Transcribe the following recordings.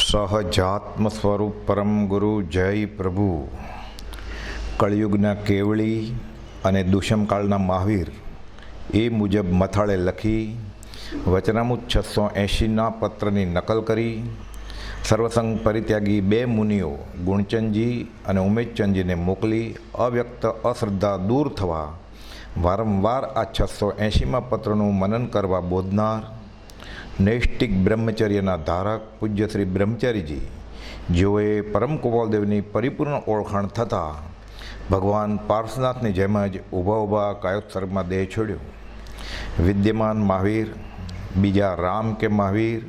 સહજાત્મ સ્વરૂપ પરમ ગુરુ જય પ્રભુ. કળિયુગના કેવળી અને દુષ્મકાળના મહાવીર એ મુજબ મથાળે લખી વચનામૃત 680ના પત્રની નકલ કરી સર્વસંગ પરિત્યાગી બે મુનિઓ ગુણચંદજી અને ઉમેશચંદજીને મોકલી અવ્યક્ત અશ્રદ્ધા દૂર થવા વારંવાર આ 680માં પત્રનું મનન કરવા બોધનાર નૈષ્ટિક બ્રહ્મચર્યના ધારક પૂજ્ય શ્રી બ્રહ્મચારીજી, જેઓએ પરમ કુપાલદેવની પરિપૂર્ણ ઓળખાણ થતાં ભગવાન પાર્શનાથની જેમ જ ઊભા ઊભા કાયોત્સર્ગમાં દેહ છોડ્યો. વિદ્યમાન મહાવીર, બીજા રામ કે મહાવીર,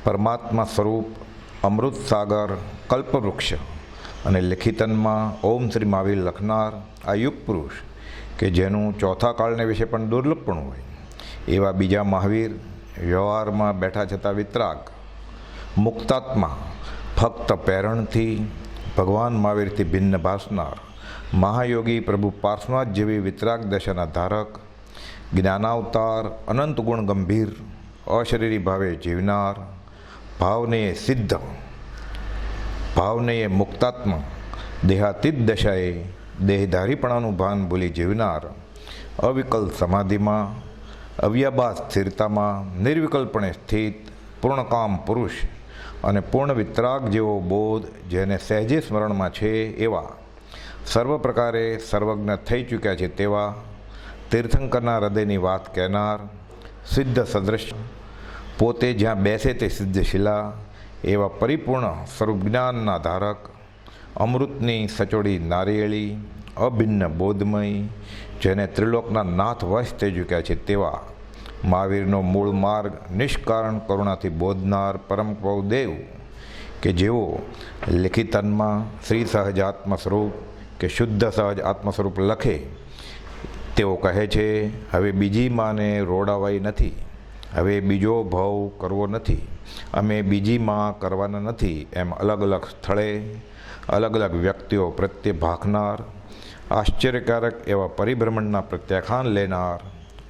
પરમાત્મા સ્વરૂપ, અમૃત સાગર, કલ્પવૃક્ષ અને લિખિતનમાં ઓમ શ્રી મહાવીર લખનાર આ યુગ પુરુષ કે જેનું ચોથા કાળને વિશે પણ દુર્લભપણું હોય એવા બીજા મહાવીર, વ્યવહારમાં બેઠા છતાં વિતરાગ, મુક્તાત્મા, ફક્ત પ્રેરણથી ભગવાન મહાવીરથી ભિન્ન ભાસનાર મહાયોગી પ્રભુ પાર્શનાથ જેવી વિતરાગ દશાના ધારક, જ્ઞાનાવતાર, અનંત ગુણ ગંભીર, અશરીરી ભાવે જીવનાર, ભાવનેય સિદ્ધ, ભાવનેય મુક્તાત્મા, દેહાતીત દશાએ દેહધારીપણાનું ભાન ભૂલી જીવનાર, અવિકલ સમાધિમાં, અવ્યાબાદ સ્થિરતામાં નિર્વિકલ્પણે સ્થિત પૂર્ણકામ પુરુષ અને પૂર્ણ વિતરાગ જેવો બોધ જેને સહેજે સ્મરણમાં છે એવા, સર્વ પ્રકારે સર્વજ્ઞ થઈ ચૂક્યા છે તેવા, તીર્થંકરના હૃદયની વાત કહેનાર, સિદ્ધ સદૃશ, પોતે જ્યાં બેસે તે સિદ્ધશિલા એવા પરિપૂર્ણ સ્વરૂપ જ્ઞાનના ધારક, અમૃતની સચોડી નારિયેળી, અભિન્ન બોધમય, જેને ત્રિલોકના નાથ વશ થઈ ચૂક્યા છે તેવા મહાવીરનો મૂળ માર્ગ નિષ્કારણ કરુણાથી બોધનાર પરમ દેવ કે જેઓ લિખિતનમાં શ્રી સહજાત્મ સ્વરૂપ કે શુદ્ધ સહજ આત્મ સ્વરૂપ લખે તેઓ કહે છે, હવે બીજી માને રોડાવાઈ નથી, હવે બીજો ભાવ કરવો નથી, અમે બીજી માં કરવાના નથી એમ અલગ અલગ સ્થળે અલગ અલગ વ્યક્તિઓ પ્રત્યે ભાખનાર, આશ્ચર્યકારક એવા પરિભ્રમણના પ્રત્યાખ્યાન લેનાર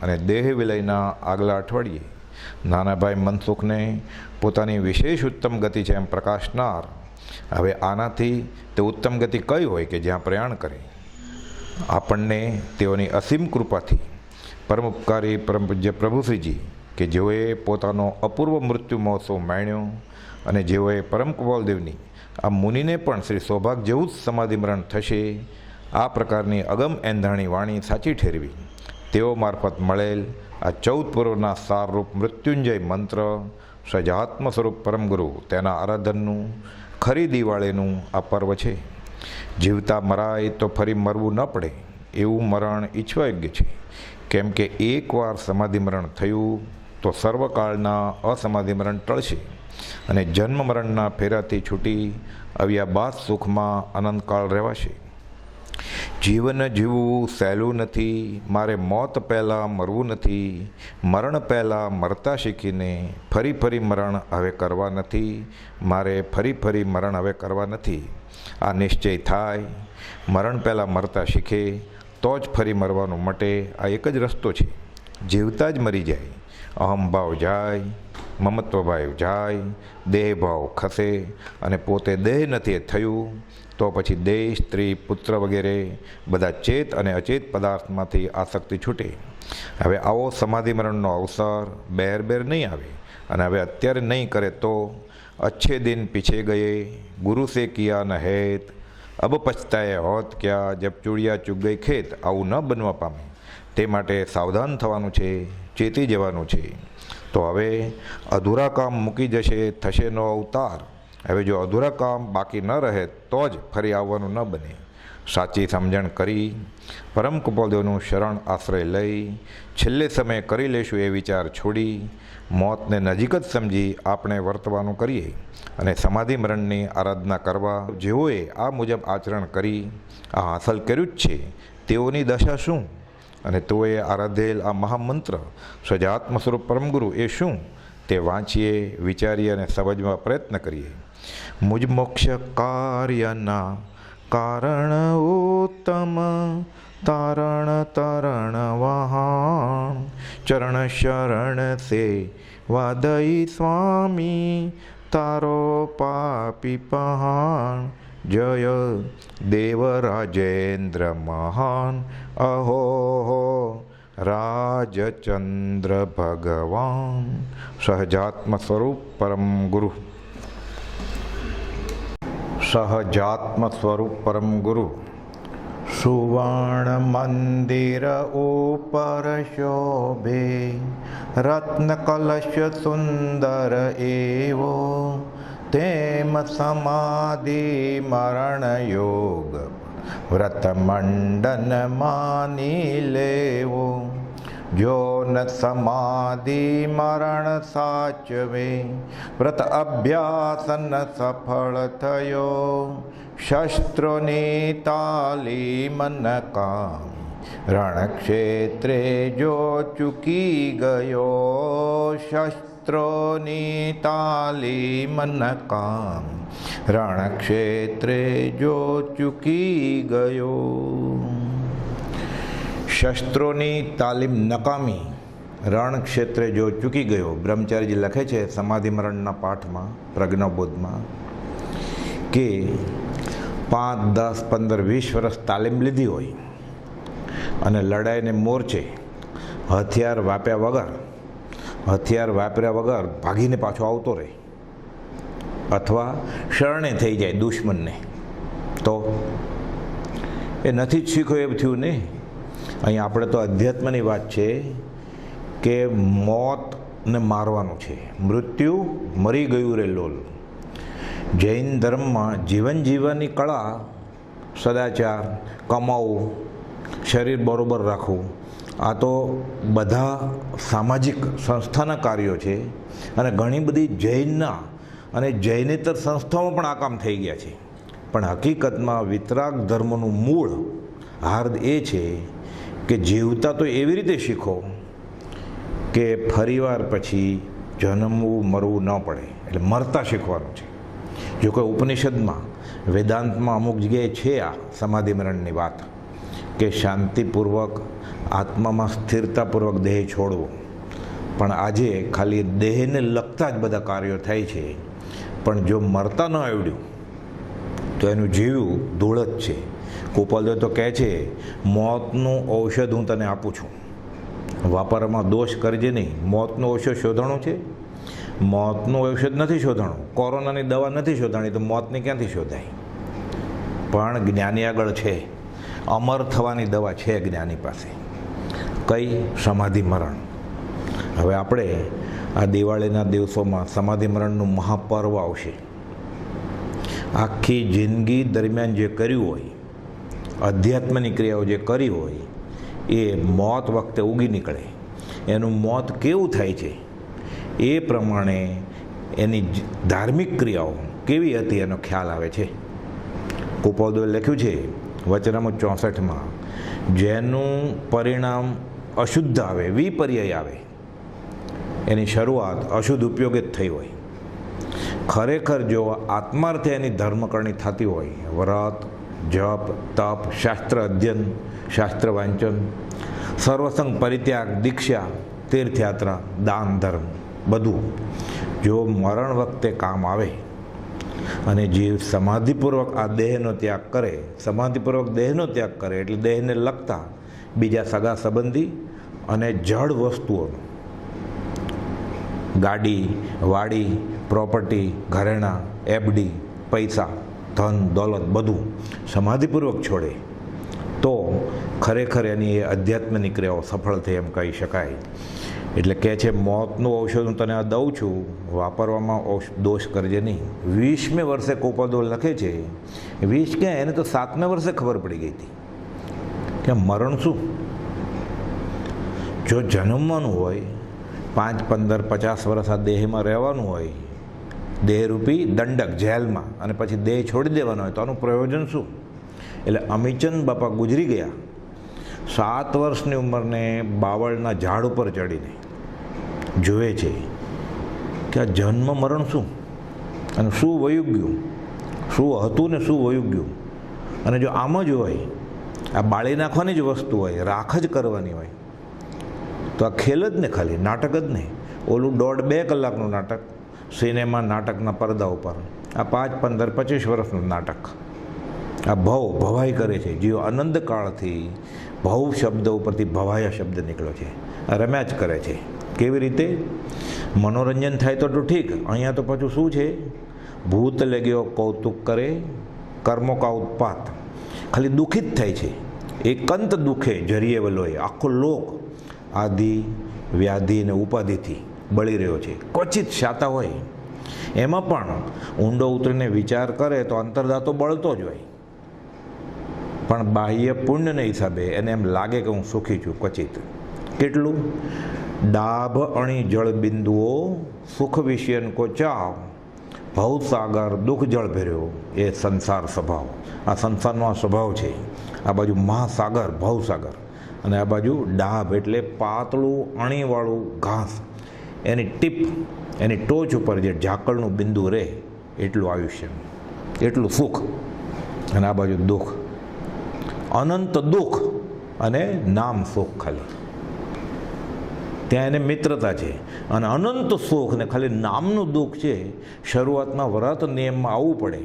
અને દેહ વિલયના આગલા અઠવાડિયે નાનાભાઈ મનસુખને પોતાની વિશેષ ઉત્તમ ગતિ છે એમ પ્રકાશનાર, હવે આનાથી તે ઉત્તમ ગતિ કઈ હોય કે જ્યાં પ્રયાણ કરે. આપણને તેઓની અસીમ કૃપાથી પરમ ઉપકારી પરમ પૂજ્ય પ્રભુશ્રીજી કે જેઓએ પોતાનો અપૂર્વ મૃત્યુ મહોત્સવ માણ્યો અને જેઓએ પરમ કુપાલદેવની આ મુનિને પણ શ્રી સૌભાગ્ય જેવું જ સમાધિ મરણ થશે આ પ્રકારની અગમ એંધાણી વાણી સાચી ઠેરવી તેઓ મારફત મળેલ આ 14 પૂર્વના સારરૂપ મૃત્યુંજય મંત્ર સજાત્મ સ્વરૂપ પરમગુરુ તેના આરાધનનું ખરી દિવાળીનું આ પર્વ છે. જીવતા મરાય તો ફરી મરવું ન પડે એવું મરણ ઈચ્છવાયોગ્ય છે, કેમ કે એકવાર સમાધિ મરણ થયું તો સર્વકાળના અસમાધિ મરણ ટળશે અને જન્મ મરણના ફેરાથી છૂટી અવ્યાબાદ સુખમાં અનંતકાળ રહેવાશે. જીવન જીવવું સહેલું નથી, મારે મોત પહેલાં મરવું નથી, મરણ પહેલાં મરતા શીખીને ફરી ફરી મરણ હવે કરવા નથી, મારે ફરી ફરી મરણ હવે કરવા નથી. આ નિશ્ચય થાય, મરણ પહેલાં મરતા શીખે તો જ ફરી મરવાનું મટે. આ એક જ રસ્તો છે, જીવતા જ મરી જાય, અહમભાવ જાય, મમત્વભાવ જાય, દેહભાવ ખસે અને પોતે દેહ નથી થયું તો પછી દેહ, સ્ત્રી, પુત્ર વગેરે બધા ચેત અને અચેત પદાર્થમાંથી આસક્તિ છૂટે. હવે આવો સમાધિ મરણનો અવસર બેર નહીં આવે અને હવે અત્યારે નહીં કરે તો અચ્છે દિન પીછે ગયે, ગુરુ સે કિયા ન હેત, અબ પછતાએ હોત ક્યા, જબ ચૂડિયા ચૂગ ગઈ ખેત. આવું ન બનવા પામે તે માટે સાવધાન થવાનું છે, ચેતી જવાનું છે. તો હવે અધૂરા કામ મૂકી જશે, થશે નો અવતાર. હવે જો અધૂરા કામ બાકી ન રહે તો જ ફરી આવવાનું ન બને. સાચી સમજણ કરી પરમ કુપાલદેવનું શરણ આશ્રય લઈ છેલ્લે સમયે કરી લેશું એ વિચાર છોડી મોતને નજીક જ સમજી આપણે વર્તવાનું કરીએ અને સમાધિ મરણની આરાધના કરવા. જેઓએ આ મુજબ આચરણ કરી આ હાંસલ કર્યું જ છે તેઓની દશા શું અને તેઓએ આરાધેલ આ મહામંત્ર સજાત્મ સ્વરૂપ પરમગુરુ એ શું તે વાંચીએ, વિચારીએ અને સમજવા પ્રયત્ન કરીએ. મુજ મોક્ષ કાર્યના કારણ ઉત્તમ, તારણ તરણ વહાણ, ચરણ શરણ સે વાદઈ સ્વામી, તારો પાપી પહાણ, જય દેવરાજેન્દ્ર મહાન, અહો રાજચંદ્ર ભગવાન. સહજાત્મ સ્વરૂપ પરમ ગુરુ. સહજાત્મ સ્વરૂપ પરમ ગુરુ. સુવર્ણ મંદિર ઉપર શોભે, રત્ન કલશ સુંદર એવો, તેમ સમાધિ મરણ યોગ, વ્રત મંડન માની લેવો. જો ન સમાધિ મરણ સાચવે, વ્રત અભ્યાસન સફળ થયો, શસ્ત્રોની તાલીમ નકામ, રણક્ષેત્રે જો ચૂકી ગયો, શસ્ત્રોની તાલીમ નકામ, રણક્ષેત્રે જો ચૂકી ગયો. શસ્ત્રોની તાલીમ નકામી, રણક્ષેત્રે જો ચૂકી ગયો. બ્રહ્મચારીજી લખે છે સમાધિ મરણના પાઠમાં, પ્રજ્ઞાબોધમાં, કે 5, 10, 15, 20 વર્ષ તાલીમ લીધી હોય અને લડાઈને મોરચે હથિયાર વાપર્યા વગર ભાગીને પાછો આવતો રહે અથવા શરણે થઈ જાય દુશ્મનને, તો એ નથી જ શીખ્યો એમ થયું ને. અહીં આપણે તો અધ્યાત્મની વાત છે કે મોતને મારવાનું છે, મૃત્યુ મરી ગયું રે લોલ. જૈન ધર્મમાં જીવન જીવવાની કળા, સદાચાર, કમાવું, શરીર બરોબર રાખવું, આ તો બધા સામાજિક સંસ્થાના કાર્યો છે. અને ઘણી બધી જૈનના અને જૈનેતર સંસ્થાઓમાં પણ આ કામ થઈ ગયા છે. પણ હકીકતમાં વિતરાગ ધર્મનું મૂળ હાર્દ એ છે કે જીવતા તો એવી રીતે શીખો કે ફરીવાર પછી જન્મવું મરવું ન પડે, એટલે મરતા શીખવાનું છે. જો કોઈ ઉપનિષદમાં, વેદાંતમાં અમુક જગ્યાએ છે આ સમાધિ મરણની વાત, કે શાંતિપૂર્વક આત્મામાં સ્થિરતાપૂર્વક દેહ છોડવો. પણ આજે ખાલી દેહને લગતા જ બધા કાર્યો થાય છે, પણ જો મરતા ન આવડ્યું તો એનું જીવવું ધૂળ જ છે. ગોપાલદેવ તો કહે છે, મોતનું ઔષધ હું તને આપું છું, વાપરવામાં દોષ કરજે નહીં. મોતનું ઔષધ શોધવાનું છે? મોતનું ઔષધ નથી શોધવાનું. કોરોનાની દવા નથી શોધવાની, તો મોતની ક્યાંથી શોધાય? પણ જ્ઞાની આગળ છે, અમર થવાની દવા છે જ્ઞાની પાસે. કઈ? સમાધિ મરણ. હવે આપણે આ દિવાળીના દિવસોમાં સમાધિ મરણનું મહાપર્વ આવશે. આખી જિંદગી દરમિયાન જે કર્યું હોય, અધ્યાત્મની ક્રિયાઓ જે કરી હોય, એ મોત વખતે ઉગી નીકળે. એનું મોત કેવું થાય છે એ પ્રમાણે એની ધાર્મિક ક્રિયાઓ કેવી હતી એનો ખ્યાલ આવે છે. ગોપાલદેવે લખ્યું છે વચનામૃત 64માં, જેનું પરિણામ અશુદ્ધ આવે, વિપર્યય આવે, એની શરૂઆત અશુદ્ધ ઉપયોગ જ થઈ હોય. ખરેખર જો આત્માર્થે એની ધર્મકરણી થતી હોય, વ્રત, જપ, તપ, શાસ્ત્ર અધ્યયન, શાસ્ત્ર વાંચન, સર્વસંગ પરિત્યાગ, દીક્ષા, તીર્થયાત્રા, દાન, ધર્મ, બધું જો મરણ વખતે કામ આવે અને જીવ સમાધિપૂર્વક આ દેહનો ત્યાગ કરે, સમાધિપૂર્વક દેહનો ત્યાગ કરે, એટલે દેહને લગતા બીજા સગા સંબંધી અને જડ વસ્તુઓનો, ગાડી, વાડી, પ્રોપર્ટી, ઘરેણાં, એફડી, પૈસા, ધન, દોલત બધું સમાધિપૂર્વક છોડે, તો ખરેખર એની એ અધ્યાત્મની ક્રિયાઓ સફળ થઈ એમ કહી શકાય. એટલે કહે છે, મોતનું ઔષધ હું તને આ દઉં છું, વાપરવામાં દોષ કરજે નહીં. 20મે વર્ષે ગોપાલદેવ લખે છે, 20 ક્યાં, એને તો 7મે વર્ષે ખબર પડી ગઈ હતી કે મરણ શું. જો જન્મવાનું હોય, 5, 15, 50 વર્ષ આ દેહમાં રહેવાનું હોય, દેહરૂપી દંડક જેલમાં, અને પછી દેહ છોડી દેવાનો હોય, તો આનું પ્રયોજન શું? એટલે અમીચંદ બાપા ગુજરી ગયા 7 વર્ષની ઉંમરને બાવળના ઝાડ ઉપર ચડીને જુએ છે કે આ જન્મ મરણ શું અને શું વયું ગયું, શું હતું ને શું વયું ગયું. અને જો આમ જ હોય, આ બાળી નાખવાની જ વસ્તુ હોય, રાખ જ કરવાની હોય, તો આ ખેલ જ ને, ખાલી નાટક જ નહીં. ઓલું 1.5-2 કલાકનું નાટક સિનેમા નાટકના પડદા ઉપર આ 5, 15, 25 વર્ષનું નાટક આ ભવાઈ કરે છે. જીવો આનંદકાળથી ભવ શબ્દ ઉપરથી ભવાયા શબ્દ નીકળ્યો છે. આ રમ્યા જ કરે છે. કેવી રીતે? મનોરંજન થાય તો ઠીક, અહીંયા તો પાછું શું છે? ભૂત લગ્યો કૌતુક કરે કર્મો કા ઉત્પાત. ખાલી દુઃખિત થાય છે. એકાંત દુઃખે જરીએ વલોય આખો લોક આદિ વ્યાધિ અને ઉપાધિથી બળી રહ્યો છે. ક્વચિત શાતા હોય એમાં પણ ઊંડો ઉતરીને વિચાર કરે તો અંતર્દાતો બળતો જ હોય, પણ બાહ્ય પુણ્યને હિસાબે એને એમ લાગે કે હું સુખી છું. ક્વચિત કેટલું? ડાભ અણી જળ બિંદુઓ સુખ વિષયન કો ચાવ ભવસાગર દુઃખ જળ ભર્યો એ સંસાર સ્વભાવ. આ સંસારનો આ સ્વભાવ છે. આ બાજુ મહાસાગર ભવસાગર અને આ બાજુ ડાભ એટલે પાતળું અણીવાળું ઘાસ, એની ટીપ, એની ટોચ ઉપર જે ઝાકળનું બિંદુ રહે એટલું આયુષ્ય, એટલું સુખ. અને આ બાજુ દુઃખ, અનંત દુઃખ અને નામ સુખ. ખાલી ત્યાં એને મિત્રતા છે અને અનંત સુખ ને ખાલી નામનું દુઃખ છે. શરૂઆતમાં વ્રત નિયમમાં આવવું પડે,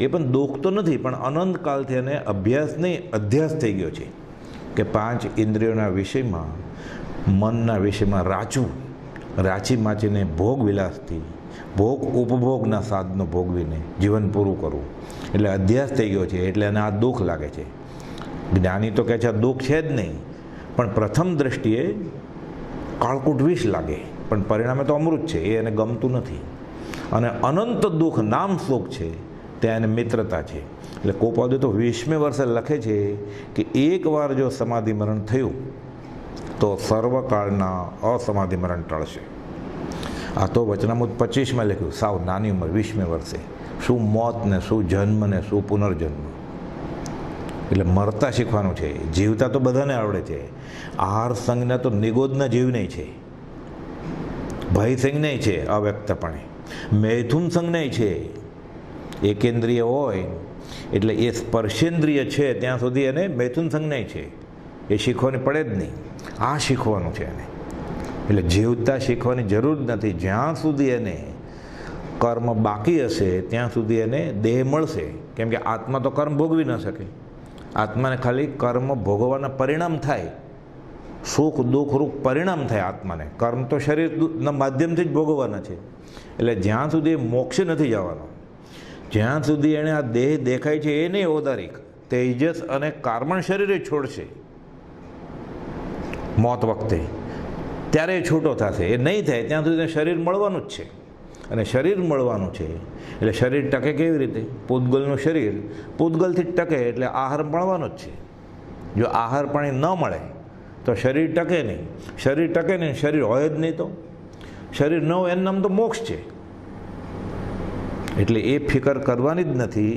એ પણ દુઃખ તો નથી, પણ અનંતકાળથી એને અભ્યાસ નહીં અધ્યાસ થઈ ગયો છે કે 5 ઇન્દ્રિયોના વિષયમાં, મનના વિષયમાં રાચી માચીને ભોગ વિલાસથી ભોગ ઉપભોગના સાધનો ભોગવીને જીવન પૂરું કરવું. એટલે અધ્યાસ થઈ ગયો છે, એટલે એને આ દુઃખ લાગે છે. જ્ઞાની તો કહે છે આ દુઃખ છે જ નહીં, પણ પ્રથમ દૃષ્ટિએ કાળકૂટ વિષ લાગે, પણ પરિણામે તો અમૃત છે. એ એને ગમતું નથી. અને અનંત દુઃખ નામ સુખ છે, ત્યાં એને મિત્રતા છે. એટલે કોપાદે તો 20મે વર્ષે લખે છે કે એકવાર જો સમાધિ મરણ થયું તો સર્વકાળના અસમાધિ મરણ ટળશે. આ તો વચનામૃત 25માં લખ્યું, સાવ નાની ઉંમર 20મે વર્ષે. શું મોત ને શું જન્મ ને શું પુનર્જન્મ. એટલે મરતા શીખવાનું છે. જીવતા તો બધાને આવડે છે. આહાર સંજ્ઞા તો નિગોદના જીવ નહીં છે, ભય સંજ્ઞા છે અવ્યક્તપણે, મૈથુન સંજ્ઞા છે. એકેન્દ્રિય હોય એટલે એ સ્પર્શેન્દ્રિય છે ત્યાં સુધી એને મૈથુન સંજ્ઞા છે. એ શીખવાની પડે જ નહીં. આ શીખવાનું છે એને. એટલે જીવતા શીખવાની જરૂર નથી. જ્યાં સુધી એને કર્મ બાકી હશે ત્યાં સુધી એને દેહ મળશે. કેમ કે આત્મા તો કર્મ ભોગવી ન શકે. આત્માને ખાલી કર્મ ભોગવવાના પરિણામ થાય, સુખ દુઃખ રૂપ પરિણામ થાય આત્માને. કર્મ તો શરીરના માધ્યમથી જ ભોગવવાના છે. એટલે જ્યાં સુધી મોક્ષ નથી જવાનો, જ્યાં સુધી એણે આ દેહ દેખાય છે એ નહીં ઔદારિક, તેજસ અને કાર્બન શરીરે છોડશે મોત વખતે, ત્યારે એ છૂટો થશે. એ નહીં થાય ત્યાં સુધી શરીર મળવાનું જ છે. અને શરીર મળવાનું છે એટલે શરીર ટકે કેવી રીતે? પૂતગલનું શરીર પૂતગલથી જ ટકે, એટલે આહાર મળવાનો જ છે. જો આહાર પાણી ન મળે તો શરીર ટકે નહીં. શરીર ટકે નહીં, શરીર હોય જ નહીં. તો શરીર ન હોય એનું નામ તો મોક્ષ છે. એટલે એ ફિકર કરવાની જ નથી.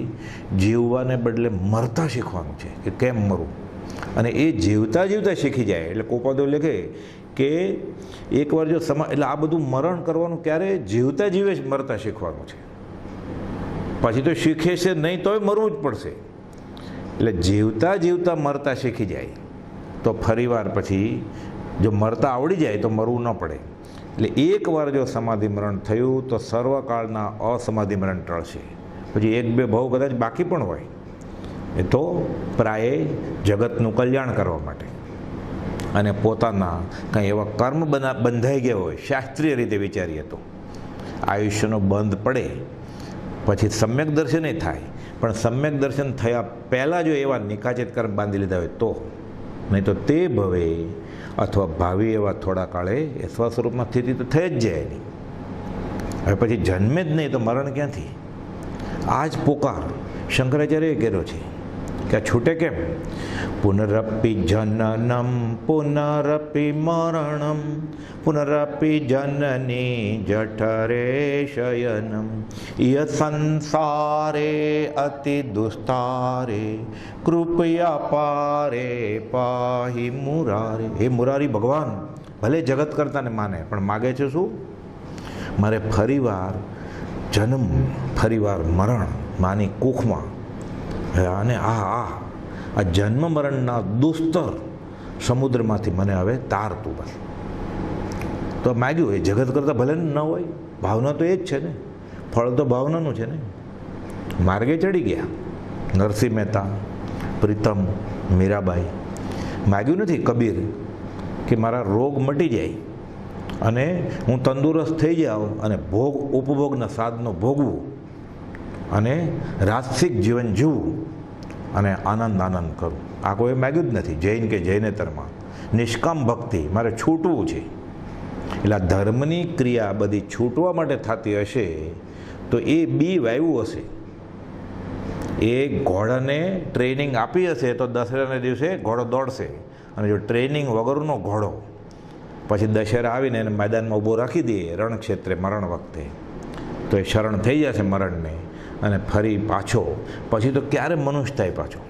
જીવવાને બદલે મરતા શીખવાનું છે કે કેમ મરવું. અને એ જીવતા જીવતા શીખી જાય. એટલે કોપાદો લખે કે એકવાર જો એટલે આ બધું મરણ કરવાનું ક્યારે? જીવતા જીવે જ મરતા શીખવાનું છે. પછી તો શીખે છે નહીં તોય મરવું જ પડશે. એટલે જીવતા જીવતા મરતા શીખી જાય તો ફરીવાર પછી જો મરતા આવડી જાય તો મરવું ન પડે. એટલે એકવાર જો સમાધિ મરણ થયું તો સર્વકાળના અસમાધિ મરણ ટળશે. પછી 1-2 ભવ કદાચ બાકી પણ હોય, એ તો પ્રાય જગતનું કલ્યાણ કરવા માટે અને પોતાના કંઈ એવા કર્મ બંધાઈ ગયા હોય, શાસ્ત્રીય રીતે વિચારીએ તો આયુષ્યનો બંધ પડે પછી સમ્યક દર્શન થાય. પણ સમ્યક દર્શન થયા પહેલાં જો એવા નિકાચિત કર્મ બાંધી લીધા હોય તો, નહીં તો તે ભવે અથવા ભાવિ એવા થોડા કાળે એ સ્વસ્વરૂપમાં સ્થિતિ તો થઈ જ જાય નહીં. હવે પછી જન્મે જ નહીં તો મરણ ક્યાંથી? આ જ પોકાર શંકરાચાર્યએ કર્યો છે કે આ છૂટે કેમ? પુનરપી જનનમ પુનરપી મરણમ પુનરપી જનની જઠરે શયનમ ય સંસારે અતિ દુસ્તારે કૃપયા પારે પાહી મુરારે. હે મુરારી ભગવાન, ભલે જગત કરતાને માને પણ માગે છે શું? મારે ફરીવાર જન્મ, ફરીવાર મરણ માની કુખમાં, અને આ જન્મ મરણના દુસ્તર સમુદ્રમાંથી મને હવે તારતું. બસ તો માગ્યું એ જગત કરતાં ભલે ન હોય, ભાવના તો એ જ છે ને, ફળ તો ભાવનાનું છે ને. માર્ગે ચડી ગયા નરસિંહ મહેતા, પ્રીતમ, મીરાબાઈ. માગ્યું નથી કબીર કે મારા રોગ મટી જાય અને હું તંદુરસ્ત થઈ જાઉં અને ભોગ ઉપભોગના સાધનો ભોગવું અને રાજસિક જીવન જીવવું અને આનંદ કરું. આ કોઈ માગ્યું જ નથી જૈન કે જૈનેતરમાં. નિષ્કામ ભક્તિ, મારે છૂટવું છે. એટલે આ ધર્મની ક્રિયા બધી છૂટવા માટે થતી હશે તો એ બી વાવ્યું હશે. એ ઘોડાને ટ્રેનિંગ આપી હશે તો દશેરાના દિવસે ઘોડો દોડશે, અને જો ટ્રેનિંગ વગરનો ઘોડો પછી દશેરા આવીને એને મેદાનમાં ઊભો રાખી દે રણક્ષેત્રે મરણ વખતે, તો એ શરણ થઈ જશે મરણને, અને ફરી પાછો પછી તો ક્યારે મનુષ્ય થાય પાછો?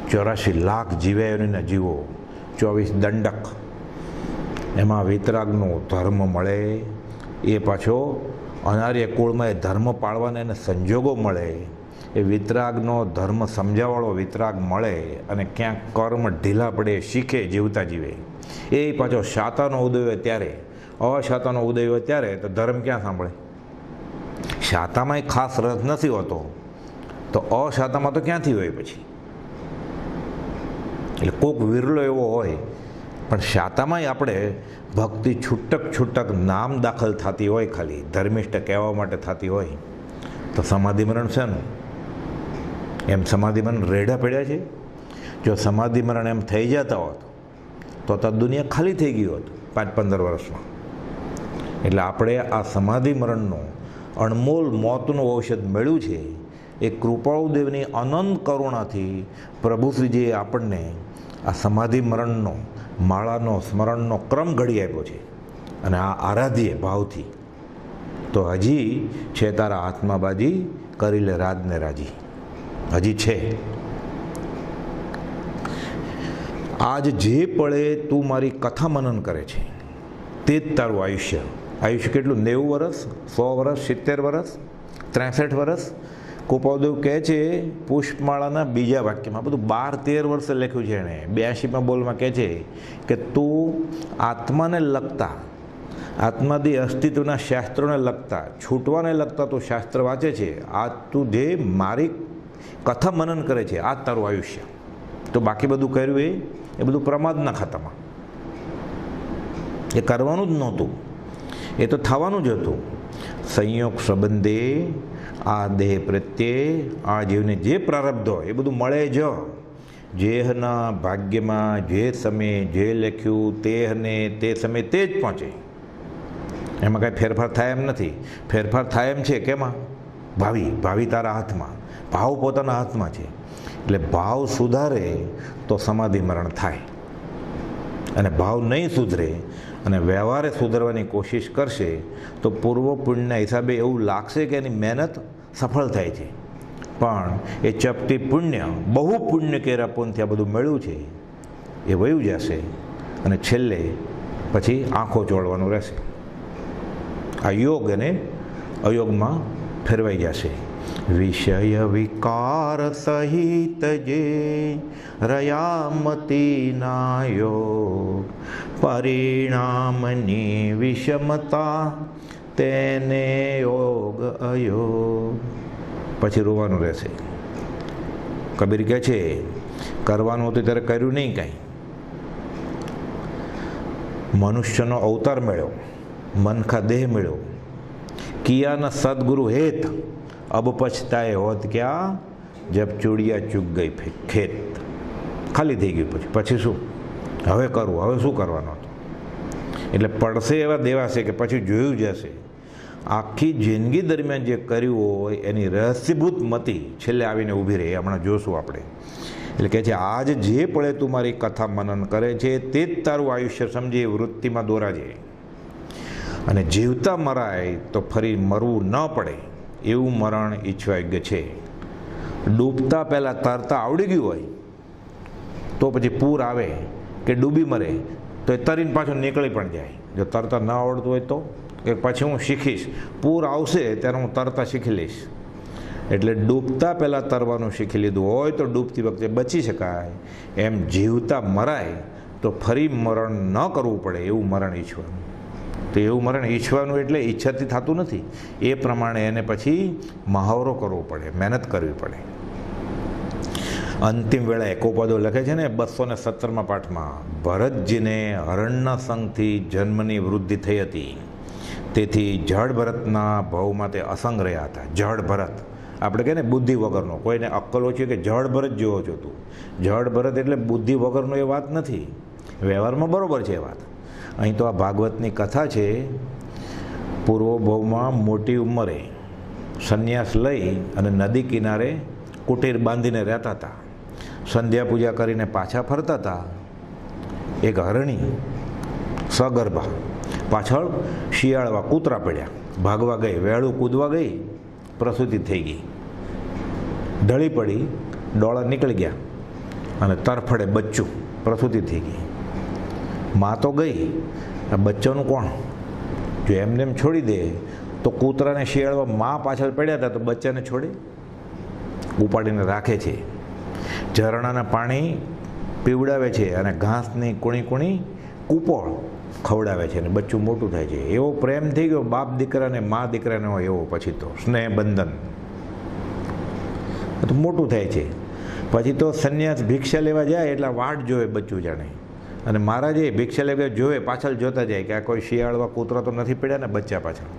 84 લાખ જીવાયોના જીવો, 24 દંડક, એમાં વિતરાગનો ધર્મ મળે, એ પાછો અનાર્ય કુળમાં એ ધર્મ પાળવાના એને સંજોગો મળે, એ વિતરાગનો ધર્મ સમજાવવાળો વિતરાગ મળે, અને ક્યાંક કર્મ ઢીલા પડે શીખે જીવતા જીવે. એ પાછો શાતાનો ઉદય હોય ત્યારે, અશાતાનો ઉદય હોય ત્યારે તો ધર્મ ક્યાં સાંભળે? શાતામાં ખાસ રસ નથી હોતો તો અશાતામાં તો ક્યાંથી હોય પછી? એટલે કોક વિરલો એવો હોય, પણ શાતામાંય આપણે ભક્તિ છૂટક નામ દાખલ થતી હોય, ખાલી ધર્મિષ્ઠ કહેવા માટે થતી હોય, તો સમાધિમરણ છે ને એમ સમાધિમરણ રેઢા પડ્યા છે. જો સમાધિમરણ એમ થઈ જતા હોત તો દુનિયા ખાલી થઈ ગઈ હોત 5-15 વર્ષમાં. એટલે આપણે આ સમાધિમરણનું અણમોલ મોતનું ઔષધ મળ્યું છે. એ કૃપાળુદેવની અનંત કરુણાથી પ્રભુશ્રીજીએ આપણને આ સમાધિમરણનો માળાનો સ્મરણનો ક્રમ ઘડી આપ્યો છે, અને આ આરાધ્ય ભાવથી તો હજી છે તારા હાથમાં બાજી, કરી લે રાજને રાજી. હજી છે. આજ જે પળે તું મારી કથા મનન કરે છે તે જ તારું આયુષ્ય. આયુષ્ય કેટલું? 90 વર્ષ, 100 વર્ષ, 70 વર્ષ, 63 વર્ષ. કૃપાળુદેવ કહે છે પુષ્પમાળાના બીજા વાક્યમાં, બધું 12-13 વર્ષે લખ્યું છે એણે. 82માં બોલમાં કહે છે કે તું આત્માને લગતા, આત્માદી અસ્તિત્વના શાસ્ત્રોને લગતા, છૂટવાને લગતા તું શાસ્ત્ર વાંચે છે. આ તું જે મારી કથા મનન કરે છે આ જ તારું આયુષ્ય. તો બાકી બધું કર્યું એ બધું પ્રમાદના ખાતામાં. એ કરવાનું જ નહોતું, એ તો થવાનું જ હતું. સંયોગ સંબંધે આ દેહ પ્રત્યે આ જીવને જે પ્રારબ્ધ હોય એ બધું મળે જ. જેહના ભાગ્યમાં જે સમયે જે લખ્યું તેહને તે સમયે તે જ પહોંચે. એમાં કાંઈ ફેરફાર થાય એમ નથી. ફેરફાર થાય એમ છે કેમાં? ભાવિ તારા હાથમાં, ભાવ પોતાના હાથમાં છે. એટલે ભાવ સુધારે તો સમાધિ મરણ થાય, અને ભાવ નહીં સુધરે અને વ્યવહારે સુધારવાની કોશિશ કરશે તો પૂર્વ પુણ્યના હિસાબે એવું લાગશે કે એની મહેનત સફળ થાય છે, પણ એ ચપટી પુણ્ય, બહુ પુણ્ય કેરા પુણ્યથી આ બધું મળ્યું છે એ વયું જશે, અને છેલ્લે પછી આંખો ચોળવાનું રહેશે. આ યોગ અને અયોગમાં ફેરવાઈ જશે. વિષય વિકાર સહિત જે રયામતીના યોગ, પરિણામની વિષમતા તેને યોગ અયોગ. પછી રોવાનું રહેશે. કબીર કહે છે કરવાનું હતું ત્યારે કર્યું નહીં કાંઈ. મનુષ્યનો અવતાર મળ્યો, મનખા દેહ મળ્યો, કિયાના સદગુરુ હેત, અબ પછતાએ હોત ક્યાં, જબ ચૂડિયા ચૂક ગઈ ખેત. ખાલી થઈ ગયું. પછી શું હવે કરવું? હવે શું કરવાનું હતું? એટલે પડશે એવા દેવાશે કે પછી જોયું જશે. આખી જિંદગી દરમિયાન જે કર્યું હોય એની રહસ્યભૂત મતિ છેલ્લે આવીને ઊભી રહે. હમણાં જોશું આપણે. એટલે કહે છે આજ જે પળે તું મારી કથા મનન કરે છે તે જ તારું આયુષ્ય સમજી વૃત્તિમાં દોરાજે. અને જીવતા મરાય તો ફરી મરવું ન પડે એવું મરણ ઈચ્છવા યોગ્ય છે. ડૂબતા પહેલાં તરતા આવડી ગયું હોય તો પછી પૂર આવે કે ડૂબી મરે તો એ તરીને પાછો નીકળી પણ જાય. જો તરતા ન આવડતું હોય તો કે પછી હું શીખીશ, પૂર આવશે ત્યારે હું તરતા શીખી લઈશ. એટલે ડૂબતા પહેલાં તરવાનું શીખી લીધું હોય તો ડૂબતી વખતે બચી શકાય. એમ જીવતા મરાય તો તો ફરી મરણ ન કરવું પડે એવું મરણ ઈચ્છવાનું. તો એવું મરણ ઈચ્છવાનું એટલે ઈચ્છાથી થતું નથી, એ પ્રમાણે એને પછી મહાવરો કરવો પડે, મહેનત કરવી પડે. અંતિમ વેળા એકોપદો લખે છે ને 217માં પાઠમાં, ભરતજીને હરણના સંગથી જન્મની વૃદ્ધિ થઈ હતી, તેથી જડ ભરતના ભાવમાં તે અસંગ રહ્યા હતા. જડ ભરત આપણે કહે ને બુદ્ધિ વગરનો, કોઈને અક્કલ ઓછી કે જડ ભરત જેવો છો તું. જડ ભરત એટલે બુદ્ધિ વગરનો એ વાત નથી, વ્યવહારમાં બરાબર છે એ વાત. અહીં તો આ ભાગવતની કથા છે. પૂર્વ ભાવમાં મોટી ઉંમરે સંન્યાસ લઈ અને નદી કિનારે કુટીર બાંધીને રહેતા હતા. સંધ્યા પૂજા કરીને પાછા ફરતા હતા. એક હરણી સગર્ભા, પાછળ શિયાળવા કૂતરા પડ્યા, ભાગવા ગઈ, વહેલું કૂદવા ગઈ, પ્રસૂતિ થઈ ગઈ, ઢળી પડી, ડોળા નીકળી ગયા અને તરફડે બચ્ચું, પ્રસૂતિ થઈ ગઈ. માં તો ગઈ, આ બચ્ચાનું કોણ? જો એમને એમ છોડી દે તો કૂતરાને શિયાળવા માં પાછળ પડ્યા હતા તો બચ્ચાને છોડે? ઉપાડીને રાખે છે, ઝરણાના પાણી પીવડાવે છે અને ઘાસની કૂણી કૂણી કૂપોળ ખવડાવે છે અને બચ્ચું મોટું થાય છે. એવો પ્રેમ થઈ ગયો બાપ દીકરાને, મા દીકરાને હોય એવો. પછી તો સ્નેહ બંધન તો મોટું થાય છે. પછી તો સંન્યાસ ભિક્ષા લેવા જાય એટલે વાટ જોવે બચ્ચું જાણે. અને મહારાજે ભિક્ષા લેવા જોવે, પાછળ જોતા જાય કે આ કોઈ શિયાળવા કૂતરા તો નથી પડ્યા ને બચ્ચા પાછળ.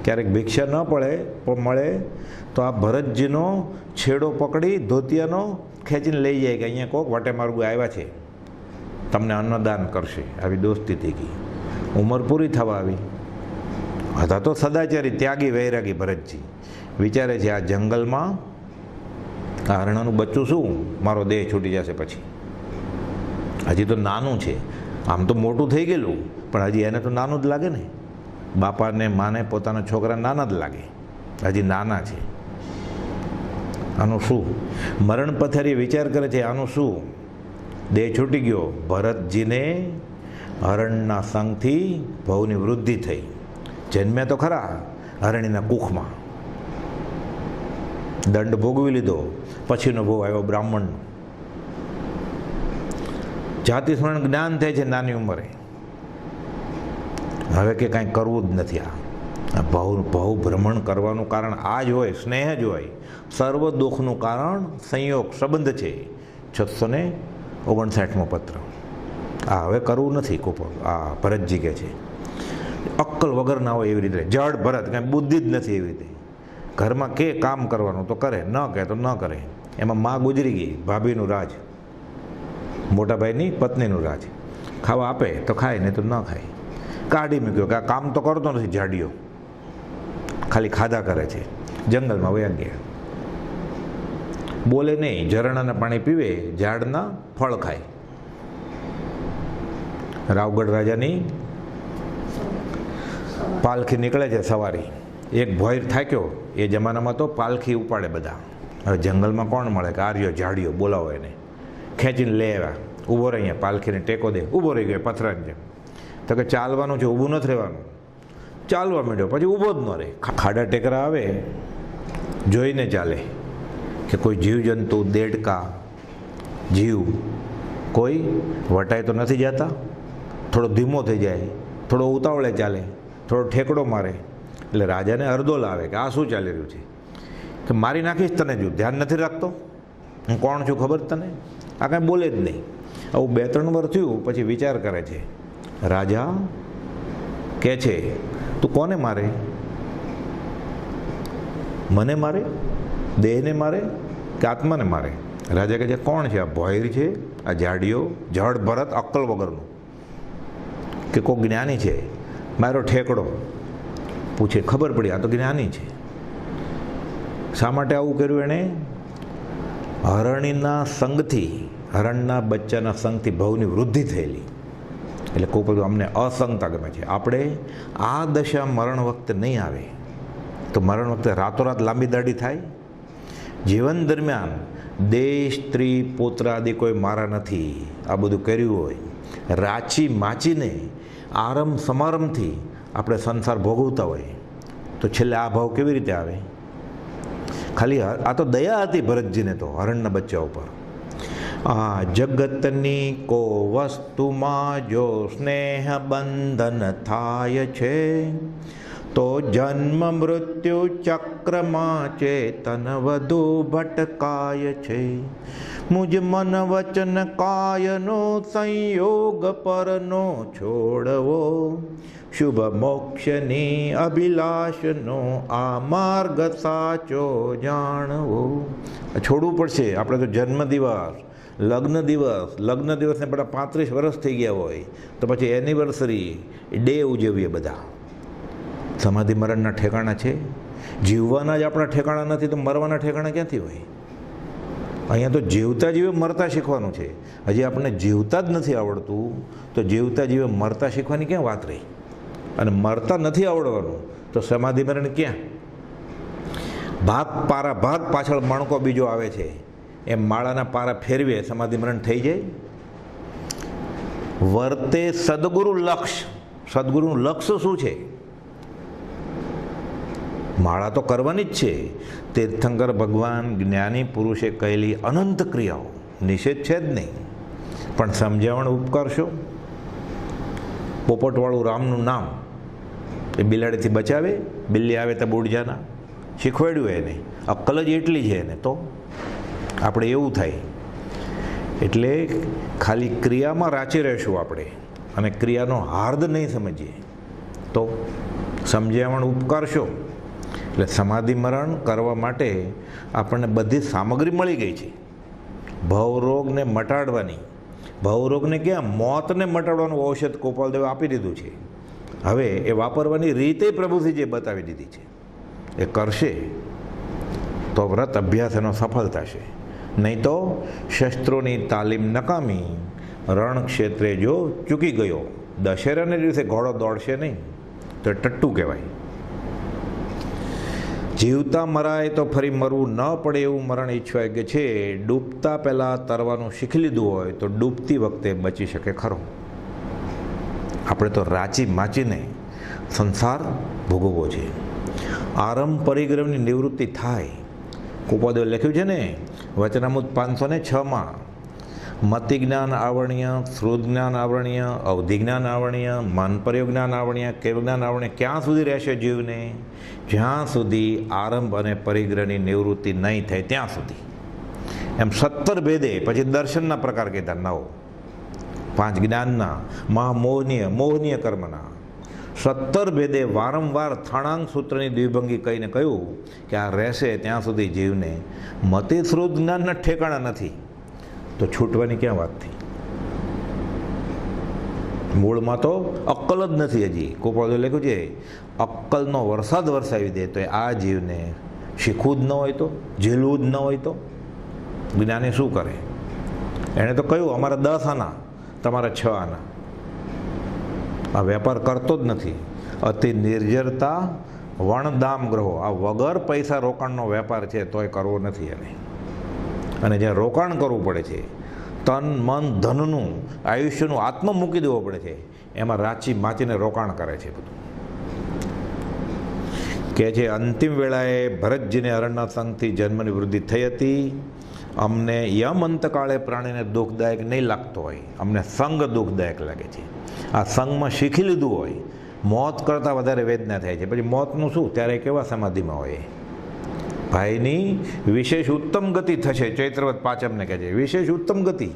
ક્યારેક ભિક્ષા ન મળે તો આ ભરતજીનો છેડો પકડી ધોતિયાનો ખેંચીને લઈ જાય કે અહીંયા કોક વટે માર્ગું આવ્યા છે, તમને અન્નદાન કરશે. આવી દોસ્તી થઈ ગઈ. ઉંમર પૂરી થવા આવી. હતા તો સદાચારી, ત્યાગી, વૈરાગી ભરતજી. વિચારે છે આ જંગલમાં આ હરણાનું બચ્ચું શું, મારો દેહ છૂટી જશે પછી. હજી તો નાનું છે, આમ તો મોટું થઈ ગયેલું પણ હજી એને તો નાનું જ લાગે ને. બાપાને માને પોતાના છોકરા નાના જ લાગે, હજી નાના છે. આનું શું? મરણ પથારી વિચાર કરે છે આનું શું? દેહ છૂટી ગયો. ભરતજીને હરણના સંગથી ભવની વૃદ્ધિ થઈ. જન્મ્યા તો ખરા હરણીના કુખમાં, દંડ ભોગવી લીધો, પછીનો ભોગ આવ્યો બ્રાહ્મણનો. જાતિ સ્મરણ જ્ઞાન થાય છે નાની ઉંમરે. હવે કે કાંઈ કરવું જ નથી. આ ભાવ ભ્રમણ કરવાનું કારણ આ જ હોય, સ્નેહ જ હોય. સર્વ દુઃખનું કારણ સંયોગ સંબંધ છે. 659મો પત્ર. આ હવે કરવું નથી. આ ભરતજી કહે છે અક્કલ વગર ના હોય એવી રીતે. જડ ભરત, કાંઈ બુદ્ધિ જ નથી એવી રીતે. ઘરમાં કે કામ કરવાનું તો કરે, ન કહે તો ન કરે. એમાં માં ગુજરી ગઈ, ભાભીનું રાજ, મોટા ભાઈની પત્નીનું રાજ. ખાવા આપે તો ખાય, નહીં તો ન ખાય. કાઢી મૂક્યો કે આ કામ તો કરતો નથી, જાડીઓ ખાલી ખાધા કરે છે. જંગલમાં વયા ગયા. બોલે નહીં, ઝરણાના પાણી પીવે, ઝાડના ફળ ખાય. રાવગઢ રાજાની પાલખી નીકળે છે સવારી. એક ભોંય થાક્યો. એ જમાનામાં તો પાલખી ઉપાડે બધા. હવે જંગલમાં કોણ મળે કે આર્યો ઝાડીઓ બોલાવો એને, ખેંચીને લે આવ્યા. ઊભો રહી, અહીંયા પાલખીને ટેકો દે. ઊભો રહી ગયો પથરાની જેમ. તો કે ચાલવાનું છે, ઊભું નથી રહેવાનું. ચાલવા માંડ્યો, પછી ઊભો જ ન રહે. ખાડા ટેકરા આવે જોઈને ચાલે કે કોઈ જીવજંતુ, દેડકા, જીવ કોઈ વટાય તો નથી જતા. થોડો ધીમો થઈ જાય, થોડો ઉતાવળે ચાલે, થોડો ઠેકડો મારે. એટલે રાજાને અરદો લાવે કે આ શું ચાલી રહ્યું છે, કે મારી નાખીશ તને. જો ધ્યાન નથી રાખતો, હું કોણ છું ખબર તને? આ કાંઈ બોલે જ નહીં. આવું 2-3 વાર થયું પછી વિચાર કરે છે. રાજા કહે છે તું કોને મારે? મને મારે? દેહને મારે કે આત્માને મારે? રાજા કહે છે કોણ છે? આ ભોંય છે, આ જાડીઓ, જડ ભરત, અક્કલ વગરનું, કે કોઈ જ્ઞાની છે? મારો ઠેકડો પૂછે. ખબર પડી આ તો જ્ઞાની છે. શા માટે આવું કર્યું એણે? હરણીના સંગથી, હરણના બચ્ચાના સંગથી ભવની વૃદ્ધિ થયેલી. એટલે કોઈ બધું અમને અસંગતા ગમે છે. આપણે આ દશા મરણ વખતે નહીં આવે તો મરણ વખતે રાતોરાત લાંબી દાઢી થાય. જીવન દરમિયાન દેહ, સ્ત્રી, પુત્ર આદિ કોઈ મારા નથી. આ બધું કર્યું હોય, રાચી માચીને આરંભ સમારંભથી આપણે સંસાર ભોગવતા હોય તો છેલ્લે આ ભાવ કેવી રીતે આવે? ખાલી આ તો દયા હતી ભરતજીને તો હરણના બચ્ચા ઉપર. આ જગતની કો વસ્તુમાં જો સ્નેહ બંધન થાય છે, તો જન્મ મૃત્યુ ચક્રમાં ચેતન વધુ ભટકાય છે. મુજ મન વચન કાયનો સંયોગ પરનો છોડવો, શુભ મોક્ષની અભિલાષનો આ માર્ગ સાચો જાણવો. છોડવું પડશે. આપણે તો જન્મદિવસ, લગ્ન દિવસને બધા 35 વર્ષ થઈ ગયા હોય તો પછી એનિવર્સરી ડે ઉજવીએ બધા. સમાધિ મરણના ઠેકાણા છે? જીવવાના જ આપણા ઠેકાણા નથી તો મરવાના ઠેકાણા ક્યાંથી હોય? અહીંયા તો જીવતા જીવે મરતા શીખવાનું છે. હજી આપણને જીવતા જ નથી આવડતું તો જીવતા જીવે મરતા શીખવાની ક્યાં વાત રહી? અને મરતા નથી આવડવાનું તો સમાધિ મરણ ક્યાં? ભાગ પાછળ મણકો બીજો આવે છે, એમ માળાના પારા ફેરવે સમાધિ મરણ થઈ જાય. વર્તે સદગુરુ લક્ષ્ય. સદગુરુનું લક્ષ્ય શું છે? માળા તો કરવાની જ છે. તીર્થંકર ભગવાન જ્ઞાની પુરુષે કહેલી અનંત ક્રિયાઓ, નિષેધ છે જ નહીં, પણ સમજાવણ ઉપકાર શું? પોપટવાળું રામનું નામ એ બિલાડીથી બચાવે? બિલ્લી આવે તો બુડજાના શીખવાડ્યું એને. અક્કલ જ એટલી છે એને. તો આપણે એવું થાય. એટલે ખાલી ક્રિયામાં રાચી રહેશું આપણે અને ક્રિયાનો હાર્દ નહીં સમજીએ તો સમજાવણ ઉપકાર શું? એટલે સમાધિ મરણ કરવા માટે આપણને બધી સામગ્રી મળી ગઈ છે. ભવરોગને મટાડવાની, ભવરોગને ક્યાં, મોતને મટાડવાનું ઔષધ ગોપાલદેવે આપી દીધું છે. હવે એ વાપરવાની રીતે પ્રભુજીએ બતાવી દીધી છે. એ કરશે તો વ્રત અભ્યાસ એનો સફળ થશે. નહીં તો શસ્ત્રોની તાલીમ નકામી, રણ ક્ષેત્રે જો ચૂકી ગયો, દશેરાને દિવસે ઘોડો દોડશે નહીં તો ટટ્ટુ કહેવાય. જીવતા મરાય તો ફરી મરવું ન પડે એવું મરણ ઈચ્છવાય કે છે. ડૂબતા પહેલાં તરવાનું શીખી લીધું હોય તો ડૂબતી વખતે બચી શકે ખરો. આપણે તો રાચી માચીને સંસાર ભોગવવો છે. આરંભ પરિગ્રહની નિવૃત્તિ થાય. કુપોદેવે લખ્યું છે ને વચનામૃત 506માં, મતિ જ્ઞાન આવરણીય, શ્રુત જ્ઞાન આવરણીય, અવધિ જ્ઞાન આવરણીય, મનપર્યો જ્ઞાન આવરણીય, કેવ જ્ઞાન આવરણીય. ક્યાં સુધી રહેશે જીવને? જ્યાં સુધી આરંભ અને પરિગ્રહની નિવૃત્તિ નહીં થાય ત્યાં સુધી. એમ 17 ભેદે પછી દર્શનના પ્રકાર કહેતા 9, 5 જ્ઞાનના, મોહનીય કર્મના, 17 ભેદે વારંવાર થાણાંગ સૂત્રની દ્વિભંગી કહીને કહ્યું કે આ રહેશે ત્યાં સુધી જીવને મતિ શ્રુત જ્ઞાનના ઠેકાણા નથી તો છૂટવાની ક્યાં વાત થઈ? મૂળમાં તો અક્કલ જ નથી. હજી ગોપાલે લખ્યું છે અક્કલનો વરસાદ વરસાવી દે તો આ જીવને શીખવું જ ન હોય તો, ઝીલવું જ ન હોય તો જ્ઞાની શું કરે? એણે તો કહ્યું અમારા 10 આના, તમારા 6 આના. આ વેપાર કરતો જ નથી. અતિ નિર્જરતા વણદામ ગ્રહો. આ વગર પૈસા રોકાણનો વેપાર છે તોય કરવો નથી એને. અને જ્યાં રોકાણ કરવું પડે છે, તન મન ધનનું, આયુષ્યનું, આત્મા મૂકી દેવો પડે છે, એમાં રાચી માચીને રોકાણ કરે છે બધું. કહે છે અંતિમ વેળાએ ભરતજીને અરણ્ય સંઘથી જન્મની વૃદ્ધિ થઈ હતી. અમને યમ અંતકાળે પ્રાણીને દુઃખદાયક નહીં લાગતો હોય, અમને સંગ દુઃખદાયક લાગે છે. આ સંગમાં શીખી લીધું હોય મોત કરતાં વધારે વેદના થાય છે. પછી મોતનું શું? ત્યારે કેવા સમાધિમાં હોય. ભાઈની વિશેષ ઉત્તમ ગતિ થશે. ચૈત્રવત પાંચમને કહે છે વિશેષ ઉત્તમ ગતિ.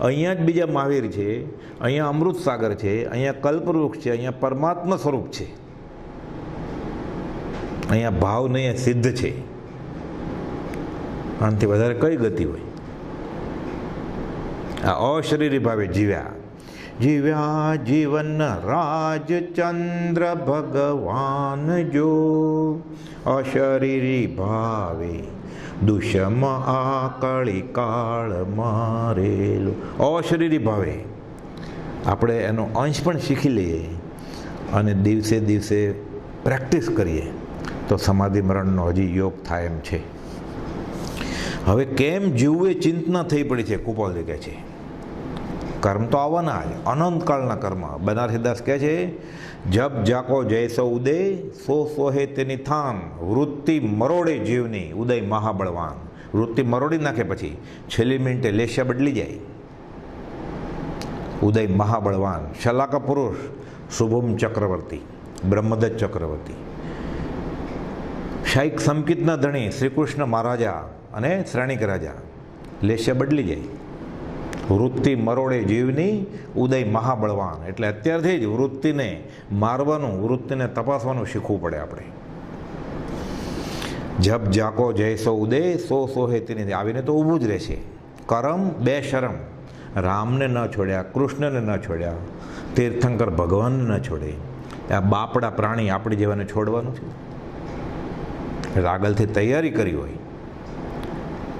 અહીંયા જ બીજા મહાવીર છે, અહીંયા અમૃત સાગર છે, અહીંયા કલ્પવૃક્ષ છે, અહીંયા પરમાત્મા સ્વરૂપ છે, અહીંયા ભાવ નહીં સિદ્ધ છે. આનાથી વધારે કઈ ગતિ હોય? આ અશરીરી ભાવે જીવ્યા જીવન રાજચંદ્ર ભગવાન જો, અશરીરી ભાવે દુષમ આ કળી કાળ મારેલો. અશરીરી ભાવે આપણે એનો અંશ પણ શીખી લઈએ અને દિવસે દિવસે પ્રેક્ટિસ કરીએ તો સમાધિ મરણનો હજી યોગ થાય એમ છે. હવે કેમ જીવવું એ ચિંતના થઈ પડી છે. કુપાલ કહે છે કર્મ તો આવવાના જ, અનંતકાળના કર્મ. બનારસીદાસ કહે છે જબ જાકો જૈસો ઉદય સો સોહે તેની થાન, વૃત્તિ મરોડે જીવની ઉદય મહાબળવાન. વૃત્તિ મરોડી નાખે પછી છેલ્લી મિનિટે લેશા બદલી જાય. ઉદય મહાબળવાન, શલાકા પુરુષ, શુભમ ચક્રવર્તી, બ્રહ્મદત્ત ચક્રવર્તી, શાયક સંકિતના ધણી શ્રી કૃષ્ણ મહારાજા અને શ્રેણિક રાજા. લેશા બદલી જાય. વૃત્તિ મરોડે જીવની, ઉદય મહાબળવાન. એટલે અત્યારથી જ વૃત્તિને મારવાનું, વૃત્તિને તપાસવાનું શીખવું પડે આપણે. જપ જાકો જયસો ઉદય, સો સોહે તેની આવીને તો ઊભું જ રહેશે. કરમ બે શરમ, રામને ન છોડ્યા, કૃષ્ણને ન છોડ્યા, તીર્થંકર ભગવાનને ન છોડે. આ બાપડા પ્રાણી આપણી જેવાને છોડવાનું છે. આગળથી તૈયારી કરી હોય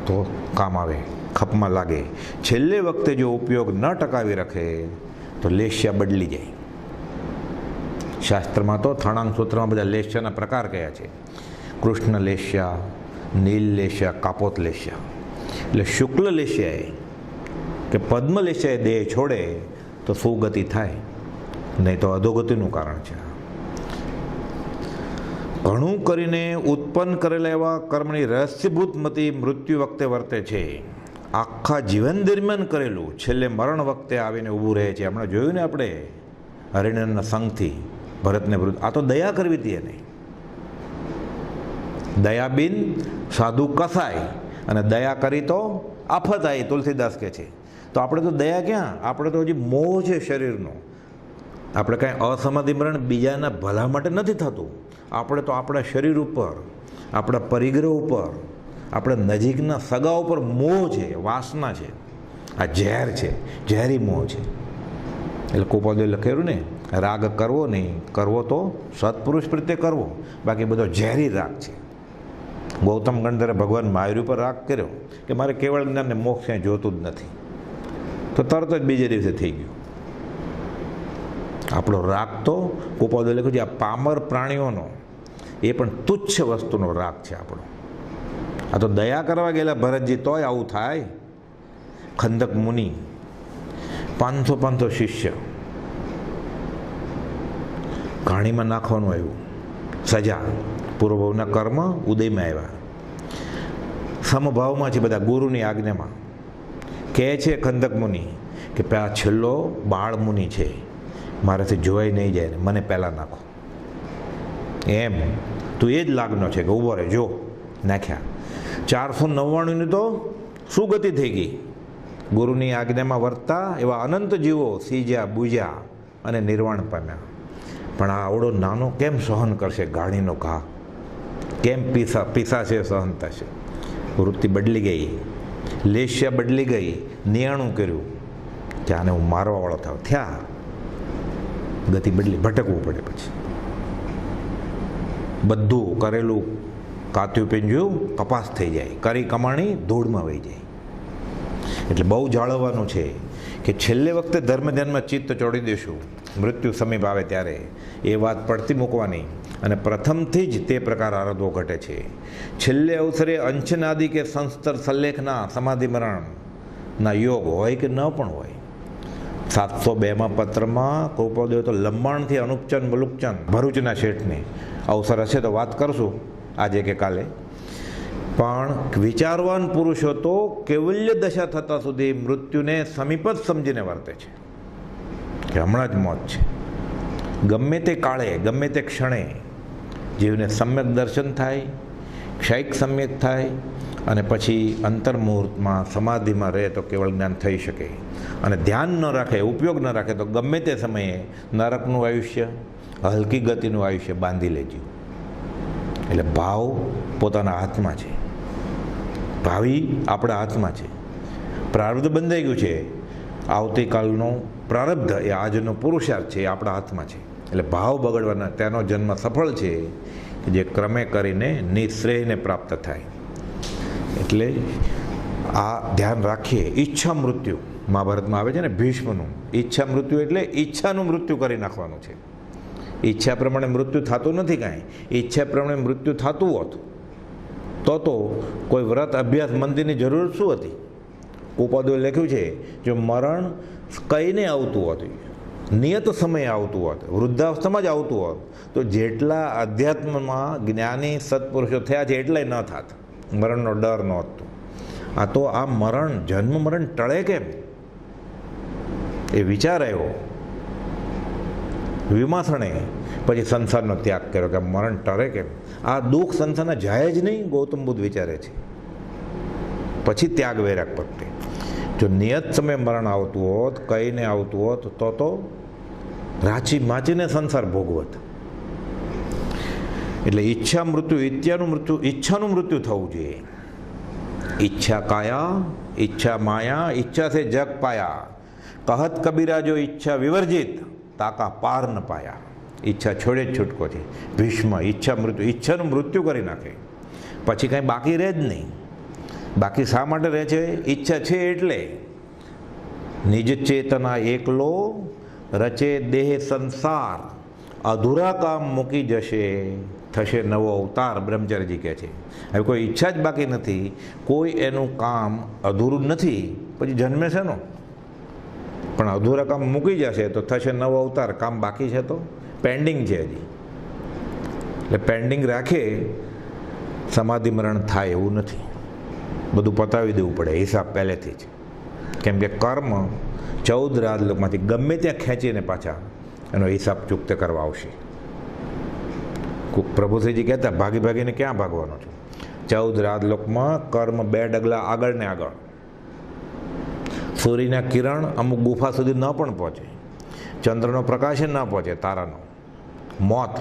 તો કામ આવે, ખપમાં લાગે. છેલ્લે વખતે જો ઉપયોગ ન ટકાવી રાખે તો લેશ્યા બદલી જાય. શાસ્ત્રમાં તો થણાંગ સૂત્રમાં બધા લેશ્યાના પ્રકાર કયા છે. કૃષ્ણ લેશ્યા, નીલ લેશ્યા, કાપોત લેશ્યા. એટલે શુક્લ લેશ્યાએ કે પદ્મ લેશ્યાએ દેહ છોડે તો સુગતિ થાય, નહીં તો અધોગતિનું કારણ છે. ઘણું કરીને ઉત્પન્ન કરેલા એવા કર્મની રહસ્યભૂત મતિ મૃત્યુ વખતે વર્તે છે. આખા જીવન દરમિયાન કરેલું છેલ્લે મરણ વખતે આવીને ઊભું રહે છે. હમણાં જોયું ને આપણે હરિણના સંગથી ભરતને વૃદ્ધ. આ તો દયા કરવી હતી એને. દયાબીન સાધુ કસાય, અને દયા કરી તો આફત આવી, તુલસીદાસ કહે છે. તો આપણે તો દયા ક્યાં? આપણે તો હજી મોહ છે શરીરનો. આપણે કાંઈ અસમાધિ મરણ બીજાના ભલા માટે નથી થતું. આપણે તો આપણા શરીર ઉપર, આપણા પરિગ્રહ ઉપર, આપણા નજીકના સગા ઉપર મોહ છે, વાસના છે. આ ઝેર છે, ઝેરી મોહ છે. એટલે કોપાદે લખેલું ને, રાગ કરવો નહીં, કરવો તો સત્પુરુષ પ્રત્યે કરવો, બાકી બધો ઝેરી રાગ છે. ગૌતમ ગણધરે ભગવાન મહાવીર ઉપર રાગ કર્યો કે મારે કેવળ જ્ઞાનને મોક્ષ ક્યાંય જોતું જ નથી, તો તરત જ બીજે દિવસે થઈ ગયું. આપણો રાગ તો કોપાદે લખ્યું છે, આ પામર પ્રાણીઓનો એ પણ તુચ્છ વસ્તુનો રાગ છે આપણો. આ તો દયા કરવા ગયેલા ભરતજી તોય આવું થાય. ખંદક મુનિ 500 શિષ્ય ઘાણીમાં નાખવાનું આવ્યું. સજા પૂર્વભાવના કર્મ ઉદયમાં આવ્યા. સમભાવમાં છે બધા, ગુરુની આજ્ઞામાં. કહે છે ખંદક મુનિ કે આ છેલ્લો બાળ મુનિ છે, મારાથી જોવાઈ નહીં જાય ને, મને પહેલાં નાખો. એમ તું એ જ લાગનો છે કે ઊભો રહે, જો નાખ્યા. 499ની તો સુગતિ થઈ ગઈ. ગુરુની આજ્ઞામાં વર્તતા એવા અનંત જીવો સીજ્યા, બૂજ્યા અને નિર્વાણ પામ્યા. પણ આ આવડો નાનો કેમ સહન કરશે ગાળીનો ઘા? કેમ પીસાશે, સહન થશે? વૃત્તિ બદલી ગઈ, લેશ્યા બદલી ગઈ, નિયાણું કર્યું, ત્યાંને હું મારવાવાળો થયા. ગતિ બદલી, ભટકવું પડે. પછી બધું કરેલું કાત્યું પીંજ્યું કપાસ થઈ જાય, કરી કમાણી ધૂળમાં વહી જાય. એટલે બહુ જાળવવાનું છે કે છેલ્લે વખતે ધર્મ ધ્યાનમાં ચિત્ત ચોડી દેશું, મૃત્યુ સમીપ આવે ત્યારે એ વાત પડતી મૂકવાની. અને પ્રથમથી જ તે પ્રકાર આરાધવો ઘટે છે. છેલ્લે અવસરે અંશનાદિ કે સંસ્તર સલ્લેખના સમાધિ મરણના યોગ હોય કે ન પણ હોય. 702માં પત્રમાં કૃપાદેવ તો લંબાણથી અનુપચંદ મુલુકચંદ ભરૂચના શેઠને અવસર હશે તો વાત કરશું આજે કે કાલે. પણ વિચારવાન પુરુષો તો કેવલ્ય દશા થતાં સુધી મૃત્યુને સમીપ જ સમજીને વર્તે છે કે હમણાં જ મોત છે. ગમે તે કાળે, ગમે તે ક્ષણે જીવને સમ્યક દર્શન થાય, ક્ષયિક સમ્યક થાય, અને પછી અંતર્મુહૂર્તમાં સમાધિમાં રહે તો કેવળ જ્ઞાન થઈ શકે. અને ધ્યાન ન રાખે, ઉપયોગ ન રાખે તો ગમે તે સમયે નરકનું આયુષ્ય, હલકી ગતિનું આયુષ્ય બાંધી લેજો. એટલે ભાવ પોતાના હાથમાં છે, ભાવિ આપણા હાથમાં છે. પ્રારબ્ધ બંધાઈ ગયું છે, આવતીકાલનો પ્રારબ્ધ એ આજનો પુરુષાર્થ છે, એ આપણા હાથમાં છે. એટલે ભાવ બગડવાના, તેનો જન્મ સફળ છે કે જે ક્રમે કરીને નિશ્રેયને પ્રાપ્ત થાય. એટલે આ ધ્યાન રાખીએ. ઈચ્છા મૃત્યુ મહાભારતમાં આવે છે ને, ભીષ્મનું ઈચ્છા મૃત્યુ એટલે ઈચ્છાનું મૃત્યુ કરી નાખવાનું છે. ઈચ્છા પ્રમાણે મૃત્યુ થતું નથી કાંઈ. ઈચ્છા પ્રમાણે મૃત્યુ થતું હોત તો કોઈ વ્રત અભ્યાસ મંદિરની જરૂર શું હતી? ઉપાદોએ લખ્યું છે, જો મરણ કઈને આવતું હોત, નિયત સમયે આવતું હોત, વૃદ્ધાવસ્થામાં જ આવતું હોત, તો જેટલા અધ્યાત્મમાં જ્ઞાની સત્પુરુષો થયા છે એટલાય ન થાત. મરણનો ડર નહોતો. આ તો આ મરણ, જન્મ મરણ ટળે કેમ, એ વિચાર આવ્યો વિમાસણે. પછી સંસારનો ત્યાગ કર્યો કે મરણ ટળે કેમ, આ દુઃખ સંસારના જાય જ નહીં, ગૌતમ બુદ્ધ વિચારે છે. પછી ત્યાગ વૈરાગ પ્રગટે. જો નિયત સમયે મરણ આવતું હોત, કહીને આવતું હોત, તો રાચી માચીને સંસાર ભોગવત. એટલે ઈચ્છા મૃત્યુ, ઈચ્છાનું મૃત્યુ થવું જોઈએ. ઈચ્છા કાયા, ઈચ્છા માયા, ઈચ્છા સે જગ પાયા. કહત કબીરા જો ઈચ્છા વિવર્જિત, તાકા પાર ન પાયા. ઈચ્છા છોડે જ છૂટકો છે. ભીષ્મ ઈચ્છા મૃત્યુ, ઈચ્છાનું મૃત્યુ કરી નાખે, પછી કાંઈ બાકી રહે જ નહીં. બાકી શા માટે રહે છે? ઈચ્છા છે એટલે. નિજ ચેતના એકલો રચે દેહ સંસાર, અધૂરા કામ મૂકી જશે, થશે નવો અવતાર. બ્રહ્મચારીજી કહે છે હવે કોઈ ઈચ્છા જ બાકી નથી, કોઈ એનું કામ અધૂરું નથી, પછી જન્મે છે નો. પણ અધૂરા કામ મૂકી જશે તો થશે નવો અવતાર. કામ બાકી છે તો પેન્ડિંગ છે હજી. એટલે પેન્ડિંગ રાખે સમાધિ મરણ થાય એવું નથી. બધું પતાવી દેવું પડે હિસાબ પહેલેથી જ. કેમ કે કર્મ 14 રાજલોકમાંથી ગમે ત્યાં ખેંચીને પાછા એનો હિસાબ ચૂકતે કરવા આવશે. પ્રભુશ્રીજી કહેતા ભાગી ભાગીને ક્યાં ભાગવાનો છો? 14 રાજલોકમાં કર્મ 2 ડગલા આગળ ને આગળ. સૂર્યના કિરણ અમુક ગુફા સુધી ન પણ પહોંચે, ચંદ્રનો પ્રકાશ ન પહોંચે, તારાનો મોત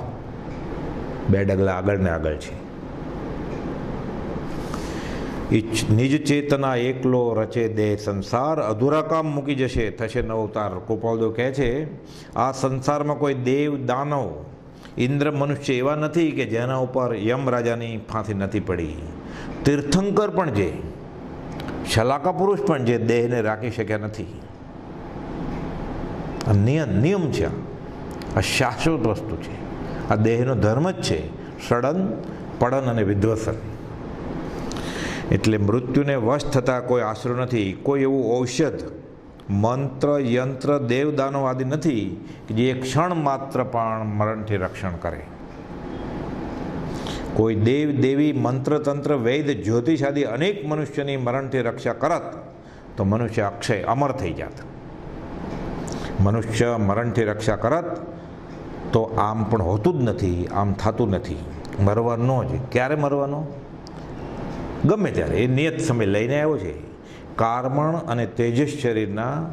2 ડગલા આગળ ને આગળ છે. નિજ ચેતના એકલો રચે દેહ સંસાર, અધૂરા કામ મૂકી જશે, થશે નવો અવતાર. કૃપાલદેવ કહે છે આ સંસારમાં કોઈ દેવ, દાનવ, ઇન્દ્ર, મનુષ્ય એવા નથી કે જેના ઉપર યમ રાજાની ફાંસી નથી પડી. તીર્થંકર પણ જે, શલાકા પુરુષ પણ જે દેહને રાખી શક્યા નથી. આ નિયમ છે, આ શાશ્વત વસ્તુ છે. આ દેહનો ધર્મ જ છે, સડન, પડન અને વિધ્વસન. એટલે મૃત્યુને વશ થતાં કોઈ આશરો નથી. કોઈ એવું ઔષધ, મંત્ર, યંત્ર, દેવદાનવ આદિ નથી કે જે એક ક્ષણ માત્ર પણ મરણથી રક્ષણ કરે. કોઈ દેવ, દેવી, મંત્ર, તંત્ર, વૈદ, જ્યોતિષ આદિ અનેક મનુષ્યની મરણથી રક્ષા કરત તો મનુષ્ય અક્ષય અમર થઈ જાત. મનુષ્ય મરણથી રક્ષા કરત તો આમ પણ હોતું જ નથી, આમ થતું નથી. મરવાનો જ. ક્યારે મરવાનો? ગમે ત્યારે. એ નિયત સમય લઈને આવ્યો છે. કાર્મણ અને તેજસ શરીરના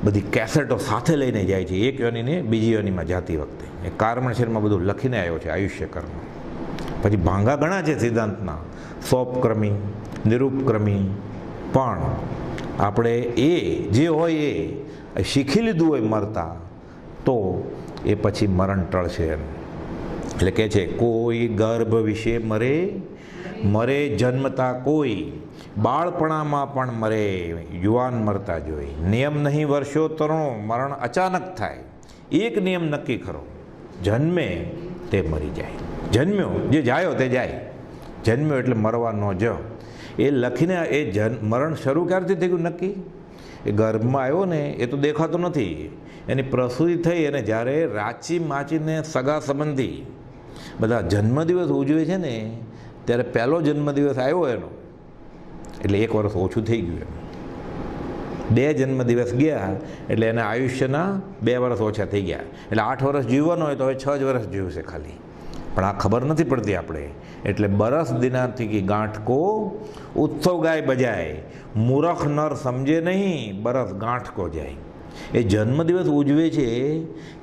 બધી કેસેટો સાથે લઈને જાય છે, એક યોનિને બીજી યોનિમાં જાતી વખતે. એ કાર્મણ શરીરમાં બધું લખીને આવ્યો છે, આયુષ્ય કર્મ. પછી ભાંગા ઘણા છે સિદ્ધાંતના, સોપક્રમી, નિરૂપક્રમી. પણ આપણે એ જે હોય એ શીખી લીધું હોય મરતા, તો એ પછી મરણ ટળશે એમ. એટલે કહે છે કોઈ ગર્ભ વિશે મરે, મરે જન્મતા કોઈ, બાળપણામાં પણ મરે, યુવાન મરતા જોઈ. નિયમ નહીં વર્ષો તરણો, મરણ અચાનક થાય. એક નિયમ નક્કી કરો, જન્મે તે મરી જાય. જન્મ્યો, જે જાયો તે જાય. જન્મ્યો એટલે મરવાનો જ. એ લખીને એ મરણ શરૂ ક્યારથી થઈ ગયું નક્કી? એ ગર્ભમાં આવ્યો ને એ તો દેખાતો નથી. એની પ્રસૂતિ થઈ અને જ્યારે રાચી માચીને સગા સંબંધી બધા જન્મદિવસ ઉજવે છે ને, ત્યારે પહેલો જન્મદિવસ આવ્યો એનો, એટલે 1 વર્ષ ઓછું થઈ ગયું એમ. 2 જન્મદિવસ ગયા એટલે એના આયુષ્યના 2 વર્ષ ઓછા થઈ ગયા. એટલે 8 વર્ષ જીવવાનો હોય તો હવે 6 જ વર્ષ જીવશે ખાલી. પણ આ ખબર નથી પડતી આપણે. એટલે બરસ દિનાથી કી ગાંઠ કો ઉત્સવ ગાય બજાય, મૂરખ નર સમજે નહીં, બરસ ગાંઠ કો જાય. એ જન્મદિવસ ઉજવે છે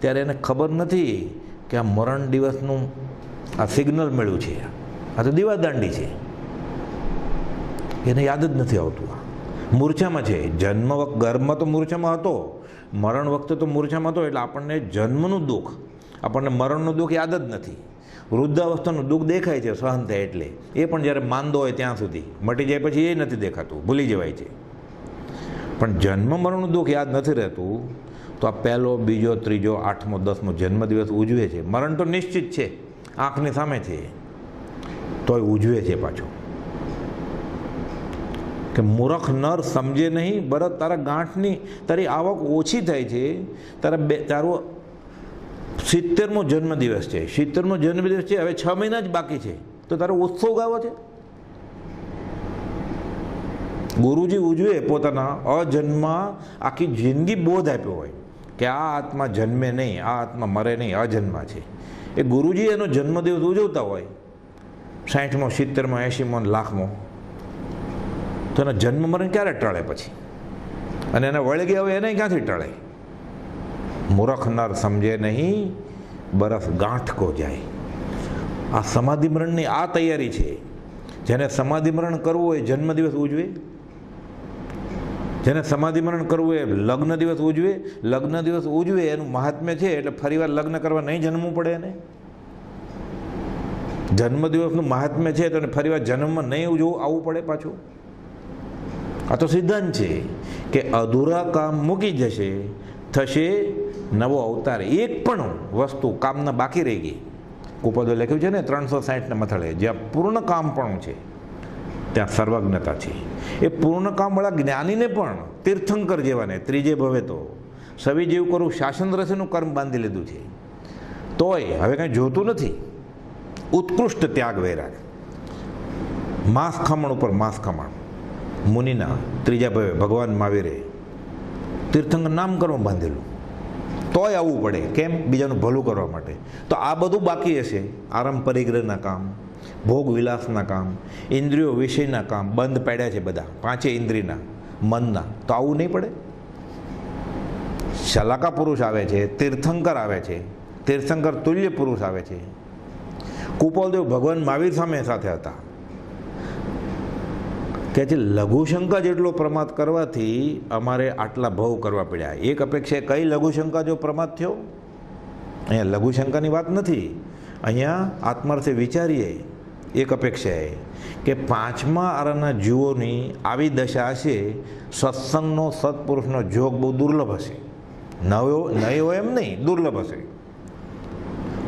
ત્યારે એને ખબર નથી કે આ મરણ દિવસનું આ સિગ્નલ મળ્યું છે, આ તો દીવાદાંડી છે. એને યાદ જ નથી આવતું. આ મૂર્છામાં છે. જન્મ વખત ગર્ભમાં તો મૂર્છામાં હતો, મરણ વખતે તો મૂર્છામાં હતો. એટલે આપણને જન્મનું દુઃખ, આપણને મરણનું દુઃખ યાદ જ નથી. વૃદ્ધાવસ્થાનું દુઃખ દેખાય છે સહન થાય એટલે, એ પણ જ્યારે માંદો હોય ત્યાં સુધી. મટી જાય પછી એ નથી દેખાતું, ભૂલી જવાય છે. પણ જન્મ મરણનું દુઃખ યાદ નથી રહેતું. તો આ 1લો, 2જો, 3જો, 8મો, 10મો જન્મદિવસ ઉજવે છે. મરણ તો નિશ્ચિત છે, આંખની સામે છે, તોય ઉજવે છે પાછો. કે મૂરખ નર સમજે નહીં, બરત તારા ગાંઠની, તારી આવક ઓછી થાય છે, તારો 70મો જન્મદિવસ છે. 70મો જન્મદિવસ છે, હવે 6 મહિના જ બાકી છે, તો તારો ઉત્સવ ગાવો છે. ગુરુજી ઉજવે પોતાના અજન્મમાં આખી જિંદગી બોધ આપ્યો હોય કે આ આત્મા જન્મે નહીં, આ આત્મા મરે નહીં, અજન્મા છે. એ ગુરુજી એનો જન્મદિવસ ઉજવતા હોય 60મો, 70મો, 80મો, 1,00,000મો, તો એના જન્મ મરણ ક્યારે ટળે પછી? અને એને વળી ગયા હોય એને ક્યાંથી ટળે? મૂરખ નર સમજે નહીં, બરફ ગાંઠ કો જાય. આ સમાધિ મરણની આ તૈયારી છે. જેને સમાધિ મરણ કરવું હોય જન્મદિવસ ઉજવે, જેને સમાધિ મરણ કરવું હોય લગ્ન દિવસ ઉજવે. લગ્ન દિવસ ઉજવે એનું મહાત્મ્ય છે એટલે ફરીવાર લગ્ન કરવા નહીં જન્મવું પડે એને. જન્મદિવસનું મહાત્મ્ય છે તો ફરીવાર જન્મમાં નહીં ઉજવવું આવવું પડે પાછું. આ તો સિદ્ધાંત છે કે અધૂરા કામ મૂકી જશે, થશે નવો અવતાર. એક પણ વસ્તુ કામના બાકી રહી ગઈ. કુપદો લખ્યું છે ને 360 મથળે, જ્યાં પૂર્ણ કામ પણ છે ત્યાં સર્વજ્ઞતા છે. એ પૂર્ણ કામવાળા જ્ઞાનીને પણ તીર્થંકર જેવાને ત્રીજે ભવે તો સવી જેવું કરું શાસન રસીનું કર્મ બાંધી લીધું છે, તોય હવે કાંઈ જોતું નથી. ઉત્કૃષ્ટ ત્યાગ વૈરાગ, માંસ ખમણ ઉપર માંસ ખમણ. મુનિના ત્રીજા ભવે ભગવાન મહાવીરે તીર્થંકર નામ કર્મ બાંધેલું, તોય આવવું પડે. કેમ? બીજાનું ભલું કરવા માટે. તો આ બધું બાકી હશે. આરામ પરિગ્રહના કામ, ભોગ વિલાસના કામ, ઇન્દ્રિયો વિષયના કામ બંધ પાડ્યા છે બધા, 5 ઇન્દ્રિયના, મનના. તો આવું નહીં પડે. શલાકા પુરુષ આવે છે, તીર્થંકર આવે છે, તીર્થંકર તુલ્ય પુરુષ આવે છે. કુપોલદેવ ભગવાન મહાવીર સામે સાથે હતા. કે છે લઘુશંકા જેટલો પ્રમાદ કરવાથી અમારે આટલા ભવ કરવા પડ્યા. એક અપેક્ષા કઈ લઘુશંકા જો પ્રમાદ થયો? અહીંયા લઘુશંકાની વાત નથી. અહીંયા આત્માર્થે વિચારીએ એક અપેક્ષા એ કે 5મા આરાના જીવોની આવી દશા હશે, સત્સંગનો સત્પુરુષનો જોગ બહુ દુર્લભ હશે. નહીં હોય એમ નહીં, દુર્લભ હશે.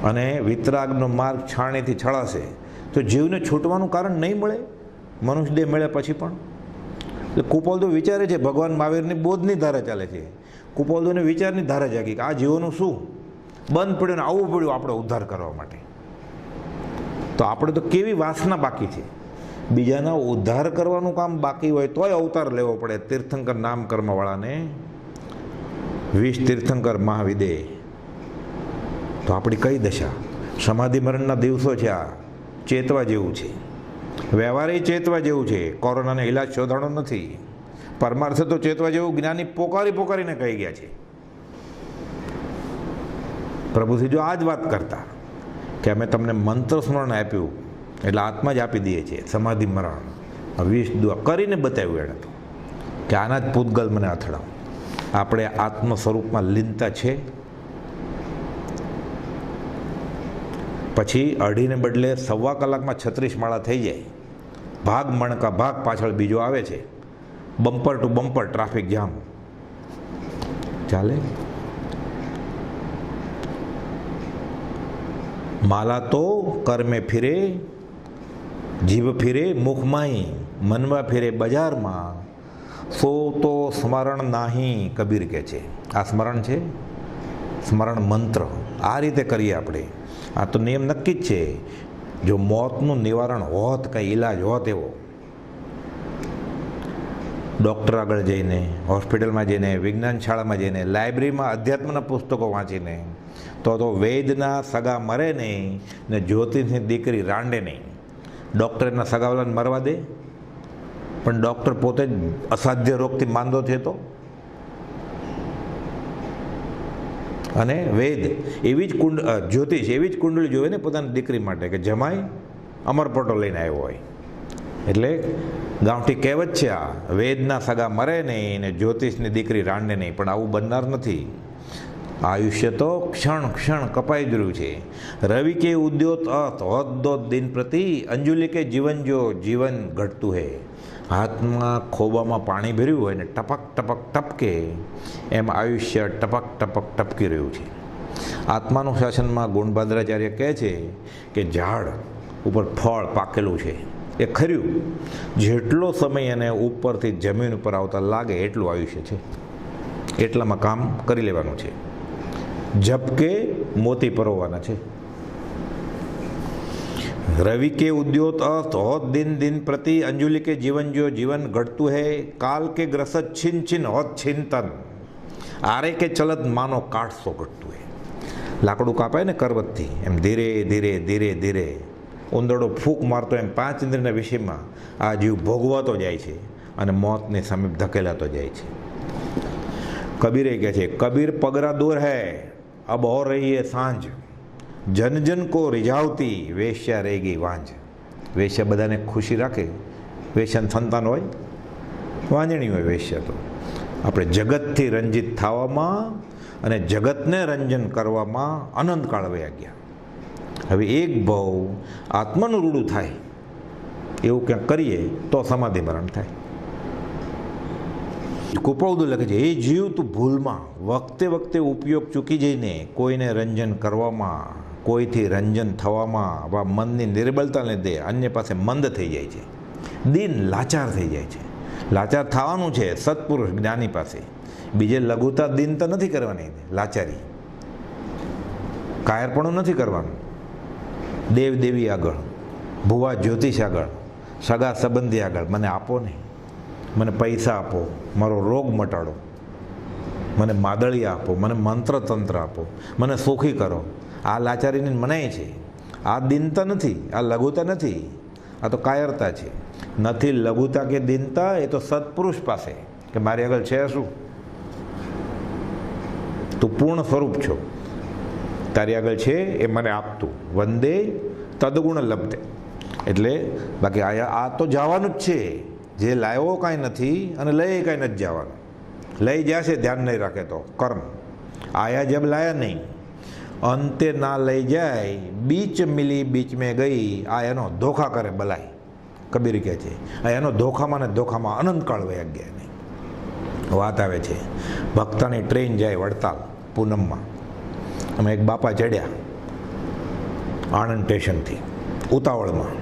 અને વિતરાગનો માર્ગ છાણીથી છળાશે તો જીવને છૂટવાનું કારણ નહીં મળે મનુષ્ય દેહ મળ્યા પછી પણ. એટલે કુપોલદેવ વિચારે છે, ભગવાન મહાવીરની બોધની ધારે ચાલે છે. કુપોલદેવને વિચારની ધારે જાગી કે આ જીવોનું શું બંધ પડ્યું ને આવવું પડ્યું આપણે ઉદ્ધાર કરવા માટે. તો આપણે તો કેવી વાસના બાકી છે. બીજાના ઉદ્ધાર કરવાનું કામ બાકી હોય તોય અવતાર લેવો પડે. તીર્થંકર નામ કર્મવાળાને 20 તીર્થંકર મહાવિદે. તો આપણી કઈ દશા? સમાધિ મરણના દિવસો છે. આ ચેતવા જેવું છે. વ્યવહારે ચેતવા જેવું છે. કોરોનાનો ઇલાજ શોધાણો નથી. પરમાર્થ તો ચેતવા જેવું જ્ઞાની પોકારીને કહી ગયા છે. પ્રભુથી જો આ જ વાત કરતા કે અમે તમને મંત્ર સ્મરણ આપ્યું એટલે આત્મા જ આપી દઈએ છીએ. સમાધિ મરણ 20 દુઆ કરીને બતાવ્યું એણે તો કે આના જ પૂતગલ મને અથડાવ. આપણે આત્મ સ્વરૂપમાં લીનતા છે. પછી અઢીને બદલે 1.25 કલાકમાં 36 માળા થઈ જાય. ભાગ મણકા ભાગ પાછળ બીજો આવે છે. Bumper to bumper traffic jam ચાલે. માલા તો કર્મે ફિરે, જીભ ફિરે મુખમાંય, મનમાં ફિરે બજારમાં, સો તો સ્મરણ નાહી કબીર કહે છે. આ સ્મરણ છે, સ્મરણ મંત્ર. આ રીતે કરીએ આપણે. આ તો નિયમ નક્કી જ છે. જો મોતનું નિવારણ હોત, કંઈ ઈલાજ હોત એવો, ડૉક્ટર આગળ જઈને, હોસ્પિટલમાં જઈને, વિજ્ઞાન શાળામાં જઈને, લાઇબ્રેરીમાં અધ્યાત્મના પુસ્તકો વાંચીને, તો વેદના સગા મરે નહીં ને જ્યોતિષની દીકરી રાંડે નહીં. ડૉક્ટર એના સગાવાલાને મરવા દે, પણ ડૉક્ટર પોતે જ અસાધ્ય રોગથી માંદો થયો. અને વેદ એવી જ જ્યોતિષ એવી જ કુંડળી જોવે ને પોતાની દીકરી માટે કે જમાઈ અમરપટો લઈને આવ્યો હોય. એટલે ગાંઠી કહેવત છે આ, વેદના સગા મરે નહીં ને જ્યોતિષની દીકરી રાંડે નહીં. પણ આવું બનનાર નથી. આયુષ્ય તો ક્ષણ ક્ષણ કપાઈ રહ્યું છે. રવિ કે ઉદ્યોત અત હોત દોત દિન પ્રતિ, અંજુલી કે જીવન જો જીવન ઘટતું હે. હાથમાં ખોબામાં પાણી ભર્યું હોય ને ટપક ટપક ટપકે એમ આયુષ્ય ટપક ટપક ટપકી રહ્યું છે. આત્માનું શાસનમાં ગુણભાદ્રાચાર્ય કહે છે કે ઝાડ ઉપર ફળ પાકેલું છે એ ખર્યું, જેટલો સમય એને ઉપરથી જમીન ઉપર આવતા લાગે એટલું આયુષ્ય છે. એટલામાં કામ કરી લેવાનું છે. ઝપકે મોતી પરોવાના છે. रवि के उद्योत अर्थ होत दिन दिन प्रति अंजुलि के जीवन जो जीवन घटतु है काल के ग्रसत छिन छिन होत छिंतन आरे के चलत मानो काट सो घटतु है। लाकड़ू कापाय ने करवतथी एम धीरे धीरे धीरे धीरे उंदरडो फूक मारतो एम 5 इंद्रियना विषयमां आ जीव भोगवातो जाय छे अने मौतने समीप धकेलातो जाय छे। कबीरे कहे छे कबीर पगरा दूर है अब हो रही है सांझ जन जन को रिझावती वेश्या रहेगी वांझ। वेश्या बधाने खुशी राखे, वेश्याने संतान होय वांझणी होय वेश्या। तो આપણે જગતથી રંજિત થવામાં અને જગતને રંજન કરવામાં અનંતકાળ વયા ગયા। હવે એક ભાવ આત્માનું રૂડું થાય એવું ક્યાંક કરીએ તો સમાધિ મરણ થાય। કુપૌદુ લખે છે એ જીવ તું ભૂલમાં વખતે વખતે ઉપયોગ ચૂકી જઈને કોઈને રંજન કરવામાં કોઈથી રંજન થવામાં વા મનની નિર્બળતાને લીધે અન્ય પાસે મંદ થઈ જાય છે, દિન લાચાર થઈ જાય છે। લાચાર થવાનું છે સત્પુરુષ જ્ઞાની પાસે, બીજે લઘુતા દીનતા નથી કરવાની, લાચારી કાયરપણું નથી કરવાનું। દેવ દેવી આગળ, ભુવા જ્યોતિષ આગળ, સગા સંબંધી આગળ મને આપો ને, મને પૈસા આપો, મારો રોગ મટાડો, મને માદળી આપો, મને મંત્ર તંત્ર આપો, મને સુખી કરો। આ લાચારીની મનાય છે। આ દીનતા નથી, આ લઘુતા નથી, આ તો કાયરતા છે। નથી લઘુતા કે દીનતા, એ તો સત્પુરુષ પાસે કે મારી આગળ છે શું, તું પૂર્ણ સ્વરૂપ છો, તારી આગળ છે એ મને આપતું, વંદે તદગુણ લબ્ધે। એટલે બાકી આ તો જવાનું જ છે, જે લાવ્યો કાંઈ નથી અને લઈ કાંઈ નથી જવાનું। લઈ જશે ધ્યાન નહીં રાખે તો કર્મ, આયા જબ લાયા નહીં, અંતે ના લઈ જાય, બીચ મિલી બીચ મેં ગઈ, આ એનો ધોખા કરે બલાય। કબીર કહે છે આ એનો ધોખામાં ને ધોખામાં અનંતકાળ વયા ગયા નહીં। વાત આવે છે ભક્તાની ટ્રેન જાય વડતાલ પૂનમમાં, અમે એક બાપા ચડ્યા આણંદ સ્ટેશનથી ઉતાવળમાં,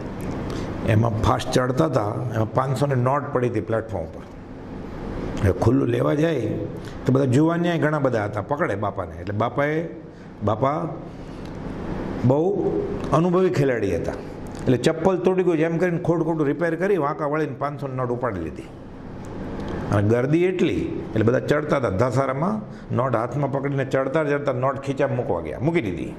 એમાં ફાસ્ટ ચડતા હતા, એમાં 500ની નોટ પડી હતી પ્લેટફોર્મ પર। ખુલ્લું લેવા જાય તો બધા જુવાનિયા ઘણા બધા હતા, પકડે બાપાને। એટલે બાપા બહુ અનુભવી ખેલાડી હતા, એટલે ચપ્પલ તૂટી ગયું એમ કરીને ખોટું રિપેર કરી વાંકા વળીને 500ની નોટ ઉપાડી લીધી। અને ગરદી એટલી એટલે બધા ચડતા હતા ધસારામાં, નોટ હાથમાં પકડીને ચડતા નોટ ખીચા મૂકી દીધી।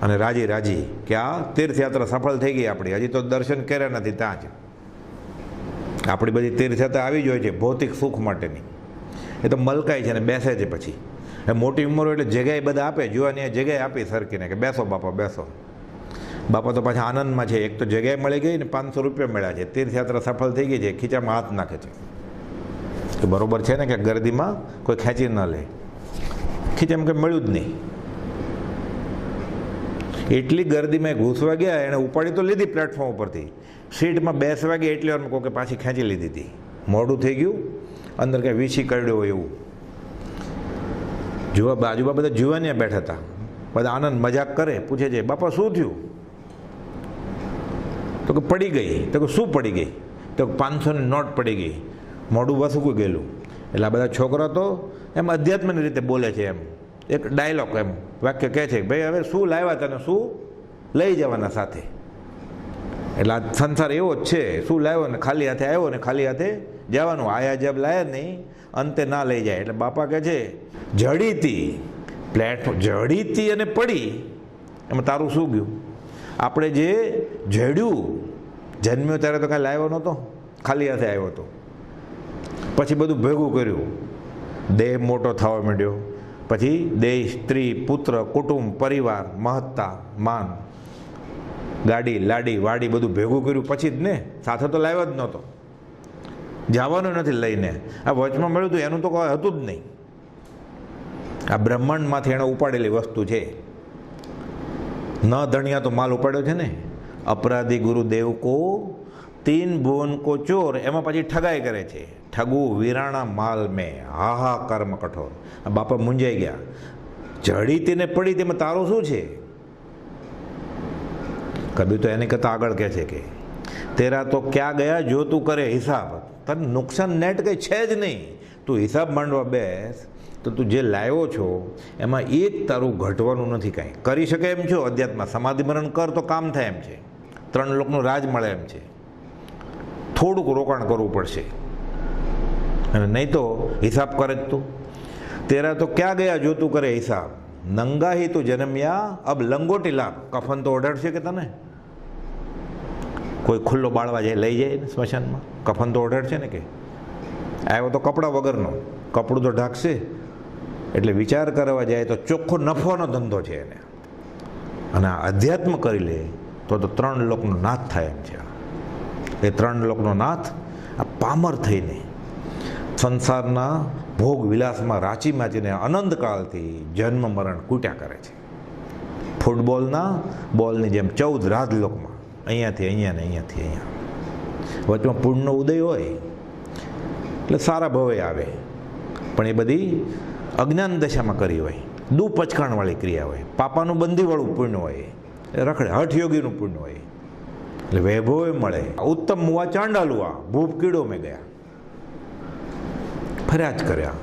અને રાજી કે આ તીર્થયાત્રા સફળ થઈ ગઈ આપણી, હજી તો દર્શન કર્યા નથી, ત્યાં જ આપણી બધી તીર્થયાત્રા આવી જ હોય છે ભૌતિક સુખ માટેની, એ તો મલકાય છે ને બેસે છે। પછી મોટી ઉંમર હોય એટલે જગ્યાએ બધા આપે, જોવાની જગ્યાએ આપી સરકીને કે બેસો બાપા બેસો। બાપા તો પાછા આનંદમાં છે, એક તો જગ્યાએ મળી ગઈ ને 500 રૂપિયા મળ્યા છે, તીર્થયાત્રા સફળ થઈ ગઈ છે, ખીચામાં હાથ નાખે છે કે બરોબર છે ને કે ગર્દીમાં કોઈ ખેંચી ન લે, ખીચામાં કંઈ મળ્યું જ નહીં। એટલી ગર્દીમાં ઘૂસવા ગયા, એણે ઉપાડી તો લીધી પ્લેટફોર્મ ઉપરથી, સીટમાં બેસવા ગયા એટલી વારમાં કોઈ પાછી ખેંચી લીધી હતી, મોડું થઈ ગયું, અંદર કંઈ વીછી કરડ્યો હોય એવું। બાજુમાં બધા જુવાનિયા બેઠા હતા, બધા આનંદ મજાક કરે, પૂછે છે બાપા શું થયું? તો કે પડી ગઈ। તો કે શું પડી ગઈ? તો 500ની નોટ પડી ગઈ, મોઢું વસુકું ગયેલું। એટલે આ બધા છોકરા તો એમ અધ્યાત્મની રીતે બોલે છે, એમ એક ડાયલોગ એમ વાક્ય કહે છે ભાઈ હવે શું લાવ્યા તને, શું લઈ જવાના સાથે। એટલે આ સંસાર એવો જ છે, શું લાવ્યો ને ખાલી હાથે આવ્યો ને ખાલી હાથે જવાનું, આયા જબ લાયા નહીં અંતે ના લઈ જાય। એટલે બાપા કહે છે જડીતી પ્લેટફોર્મ જડીતી અને પડી, એમાં તારું શું ગયું? આપણે જે જડ્યું, જન્મ્યો ત્યારે તો કાંઈ લાવ્યો નહોતો, ખાલી હાથે આવ્યો હતો, પછી બધું ભેગું કર્યું, દેહ મોટો થવા માંડ્યો, પછી દેહ, સ્ત્રી, પુત્ર, કુટુંબ, પરિવાર, મહત્તા, માન, ગાડી, લાડી, વાડી બધું ભેગું કર્યું પછી જ ને, સાથે તો લાવ્યો જ નહોતો, જવાનું નથી લઈને। આ વચમાં મળ્યું હતું એનું તો કોઈ હતું જ નહીં, આ બ્રહ્માંડમાંથી એણે ઉપાડેલી વસ્તુ છે। ન ધણિયા તો માલ ઉપાડ્યો છે ને, અપરાધી ગુરુદેવ કો 3 ભુવન કો ચોર, એમાં પછી ઠગાઈ કરે છે, ઠગુ વીરાણા માલ મેં હાહા કર્મ કઠોર। આ બાપા મૂંઝાઈ ગયા, જડી તેને પડી તેમાં તારું શું છે? કબીર તો એની કરતાં આગળ કહે છે કે તેરા તો ક્યાં ગયા જો તું કરે હિસાબ, તને નુકસાન નેટ કંઈ છે જ નહીં, તું હિસાબ માંડવા બેસ તો તું જે લાવ્યો છો એમાં એક તારું ઘટવાનું નથી, કાંઈ કરી શકે એમ છો। અધ્યાત્મમાં સમાધિ મરણ કર તો કામ થાય એમ છે, 3 લોકનું રાજ મળે એમ છે. થોડુંક રોકાણ કરવું પડશે, અને નહીં તો હિસાબ કરે જ તું. તેરા તો ક્યાં ગયા જો તું કરે હિસાબ, નંગા હી તું જન્મ્યા અબ લંગોટી લાભ. કફન તો ઓઢાડશે કે તને? કોઈ ખુલ્લો બાળવા જાય લઈ જાય ને સ્મશાનમાં, કફન તો ઓઢાડશે ને? કે આવ્યો તો કપડાં વગરનો, કપડું તો ઢાંકશે. એટલે વિચાર કરવા જાય તો ચોખ્ખો નફોનો ધંધો છે એને. અને આ અધ્યાત્મ કરી લે તો 3 લોકનો નાથ થાય એમ છે. એ 3 લોકનો નાથ આ પામર થઈને સંસારના ભોગ વિલાસમાં રાચી માચીને અનંતકાળથી જન્મ મરણ કૂટ્યા કરે છે. ફૂટબોલના બોલની જેમ 14 રાજલોકમાં, અહીંયાથી અહીંયા ને અહીંયાથી અહીંયા. વચમાં પૂર્ણનો ઉદય હોય એટલે સારા ભવે આવે, પણ એ બધી અજ્ઞાન દશામાં કરી હોય, દુપચકાણવાળી ક્રિયા હોય, પાપાનું બંધીવાળું પુણ્ય હોય, રખડે હઠયોગીનું પુણ્ય હોય, એટલે વૈભવે મળે. ઉત્તમ મુવા ચાંડાલુઆ, ભૂપ કીડો મેં ગયા, ફર્યા જ કર્યા,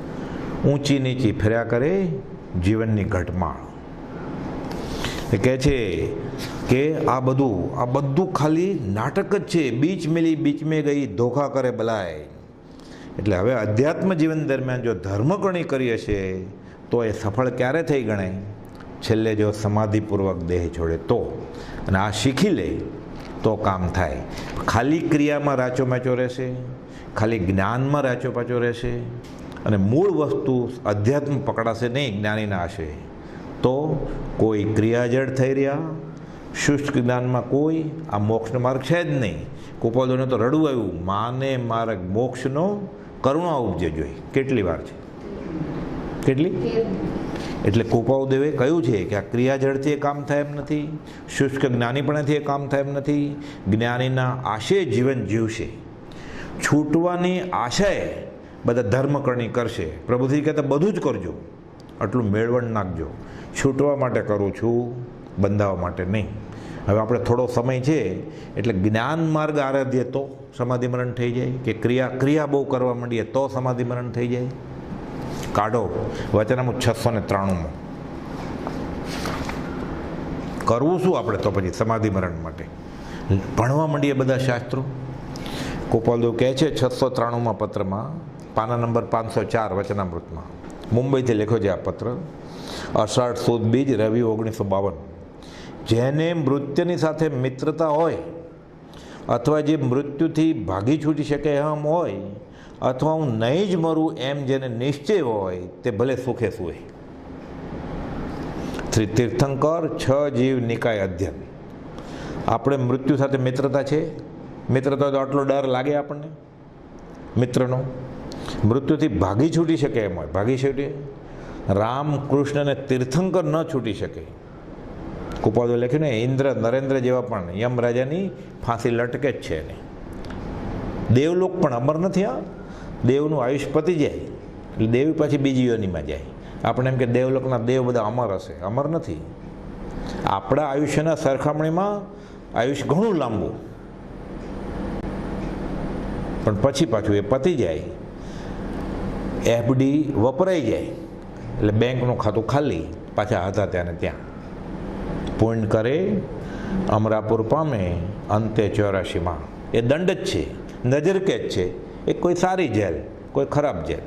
ઊંચી નીચી ફર્યા કરે જીવનની ઘટમાળ. એ કહે છે કે આ બધું ખાલી નાટક જ છે. બીચ મેલી બીચ મેં ગઈ, ધોખા કરે બલાય. એટલે હવે અધ્યાત્મ જીવન દરમિયાન જો ધર્મકરણી કરી હશે તો એ સફળ ક્યારે થઈ ગણાય? છેલ્લે જો સમાધિપૂર્વક દેહ છોડે તો. અને આ શીખી લે તો કામ થાય. ખાલી ક્રિયામાં રાચો મેચો રહેશે, ખાલી જ્ઞાનમાં રાચો પાચો રહેશે, અને મૂળ વસ્તુ અધ્યાત્મ પકડાશે નહીં જ્ઞાનીના આશે, તો કોઈ ક્રિયાજડ થઈ રહ્યા, શુષ્ક જ્ઞાનમાં કોઈ આ મોક્ષનો માર્ગ છે જ નહીં. કુપાદોને તો રડવું આવ્યું, માને માર્ગ મોક્ષનો કરુણા ઉપજે જોઈ. કેટલી વાર છે? કેટલી? એટલે કુપાદેવે કહ્યું છે કે આ ક્રિયાજળથી એ કામ થાય એમ નથી, શુષ્ક જ્ઞાનીપણેથી એ કામ થાય એમ નથી. જ્ઞાનીના આશય જીવન જીવશે. છૂટવાની આશાએ બધા ધર્મકરણી કરશે. પ્રભુજી કહેતા બધું જ કરજો, આટલું મેળવણ નાખજો. છૂટવા માટે કરું છું, બંધાવવા માટે નહીં. હવે આપણે થોડો સમય છે એટલે જ્ઞાન માર્ગ આરાધ્ય તો સમાધિ મરણ થઈ જાય, કે ક્રિયા બહુ કરવા માંડીએ તો સમાધિ મરણ થઈ જાય. કાઢો વચનામૃત 693માં. કરવું શું આપણે તો પછી સમાધિ મરણ માટે? ભણવા માંડીએ બધા શાસ્ત્રો. કુપાલદેવ કહે છે 693માં પત્રમાં, પાના નંબર 504 વચનામૃતમાં, મુંબઈથી લખ્યો છે આ પત્ર. અષાઢ સુદ બીજ રવિ 1952. જેને મૃત્યુની સાથે મિત્રતા હોય, અથવા જે મૃત્યુથી ભાગી છૂટી શકે એમ હોય, અથવા હું નહીં જ મરું એમ જેને નિશ્ચય હોય, તે ભલે સુખે સુએ. શ્રી તીર્થંકર 6 જીવ નિકાય અધ્યયન. આપણે મૃત્યુ સાથે મિત્રતા છે? મિત્રતા તો આટલો ડર લાગે આપણને મિત્રનો? મૃત્યુથી ભાગી છૂટી શકે એમ હોય, ભાગી છૂટે. રામ કૃષ્ણ અને તીર્થંકર ન છૂટી શકે. કુપાદો લખ્યું ને, ઇન્દ્ર નરેન્દ્ર જેવા પણ યમ રાજાની ફાંસી લટકે જ છે એને. દેવલોક પણ અમર નથી. આ દેવનું આયુષ પતી જાય એટલે દેવી પાછી બીજી યોનિમાં જાય. આપણે એમ કે દેવલોકના દેવ બધા અમર હશે, અમર નથી. આપણા આયુષ્યના સરખામણીમાં આયુષ ઘણું લાંબુ, પણ પછી પાછું એ પતી જાય, એફડી વપરાઈ જાય એટલે બેંકનું ખાતું ખાલી, પાછા હતા ત્યાં ને ત્યાં. પુણ્ય કરે અમરાપુર પામે અંતે 84માં. એ દંડ જ છે, નજર કેદ છે. એ કોઈ સારી જેલ, કોઈ ખરાબ જેલ.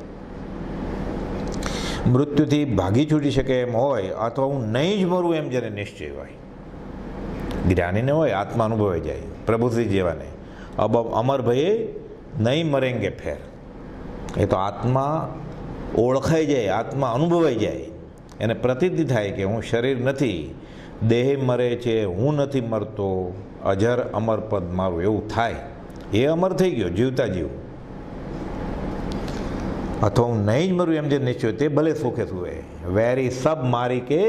મૃત્યુથી ભાગી છૂટી શકે એમ હોય, અથવા હું નહીં જ મરું એમ જેને નિશ્ચય હોય, જ્ઞાનીને હોય, આત્મા અનુભવે જાય. પ્રભુશ્રી જેવાને અબ અમર ભયે નહીં મરેંગે ફેર. એ તો આત્મા ઓળખાઈ જાય, આત્મા અનુભવાઈ જાય, એને પ્રતીતિ થાય કે હું શરીર નથી, દેહ મરે છે, હું નથી મરતો, અજર અમર પદ મારું, એવું થાય. એ અમર થઈ ગયો, જીવતા જીવ. અથવા હું નહીં જ મરું એમ જે નિશ્ચય, તે ભલે સુખે સુવે. વેરી સબ મારી કે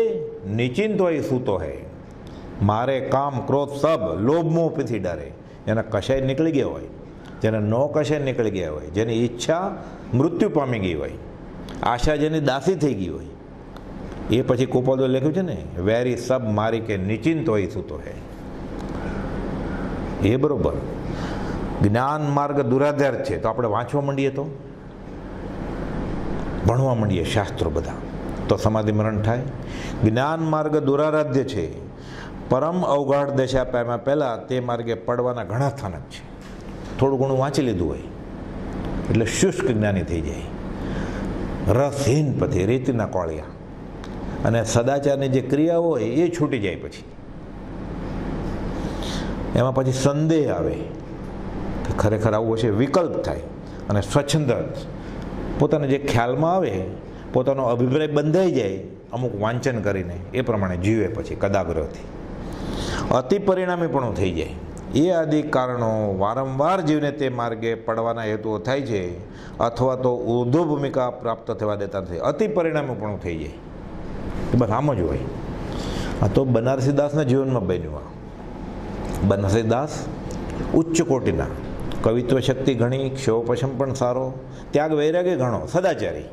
નિચિંત હોય સૂતો હૈ, મારે કામ ક્રોધ સબ લોભ મોહ પીથી ડરે. એના કશાય નીકળી ગયા હોય, જેને નો કશાય નીકળી ગયા હોય, જેની ઈચ્છા મૃત્યુ પામી ગઈ હોય, આશા જેની દાસી થઈ ગઈ હોય, એ પછી કુપાદો લખ્યું છે ને, વેરી સબ મારી કે નિચિંત હોય સૂતો હૈ. એ બરોબર. જ્ઞાન માર્ગ દુરાધાર છે તો આપણે વાંચવા માંડીએ, તો ભણવા માંડીએ શાસ્ત્રો બધા, તો સમાધિ મરણ થાય. જ્ઞાન માર્ગ દુરારાધ્ય છે, પરમ અવગાઢ દશા પામ્યા પહેલાં તે માર્ગે પડવાના ઘણા સ્થાનક છે. થોડું ઘણું વાંચી લીધું હોય એટલે શુષ્ક જ્ઞાની થઈ જાય, રસહીન પછી રીતિના કોળિયા, અને સદાચારની જે ક્રિયા હોય એ છૂટી જાય. પછી એમાં પછી સંદેહ આવે કે ખરેખર આવું હશે, વિકલ્પ થાય, અને સ્વચ્છંદ પોતાને જે ખ્યાલમાં આવે પોતાનો અભિપ્રાય બંધાઈ જાય અમુક વાંચન કરીને, એ પ્રમાણે જીવે પછી કદાગ્રહથી. અતિ પરિણામી પણ થઈ જાય. એ આદિ કારણો વારંવાર જીવને તે માર્ગે પડવાના હેતુઓ થાય છે, અથવા તો ઉર્ધ્વ ભૂમિકા પ્રાપ્ત થવા દેતા નથી. અતિ પરિણામી પણ થઈ જાય, એ બસ આમ જ હોય. આ તો બનારસીદાસના જીવનમાં બન્યું. બનારસીદાસ ઉચ્ચ કોટીના, કવિત્વ શક્તિ ઘણી, ક્ષોપશમ પણ સારો, ત્યાગ વૈરાગ્ય ઘણો, સદાચારી,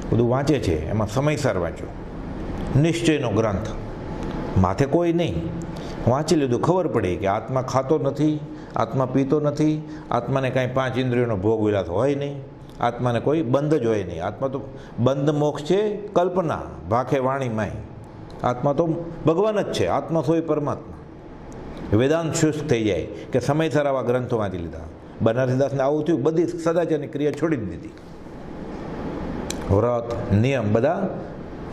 બધું વાંચે છે. એમાં સમયસર વાંચ્યો, નિશ્ચયનો ગ્રંથ, માથે કોઈ નહીં, વાંચી લીધું. ખબર પડી કે આત્મા ખાતો નથી, આત્મા પીતો નથી, આત્માને કાંઈ 5 ઇન્દ્રિયોનો ભોગ વિલાસ હોય નહીં, આત્માને કોઈ બંધ જ હોય નહીં. આત્મા તો બંધ મોક્ષ છે, કલ્પના ભાખે વાણી માય. આત્મા તો ભગવાન જ છે, આત્મા સોય પરમાત્મા. વેદાંત શુષ્ક થઈ જાય કે સમયસર આવા ગ્રંથો વાંચી લીધા. બનારસીદાસને આવું થયું, બધી સદાચારની ક્રિયા છોડી જ દીધી, વ્રત નિયમ બધા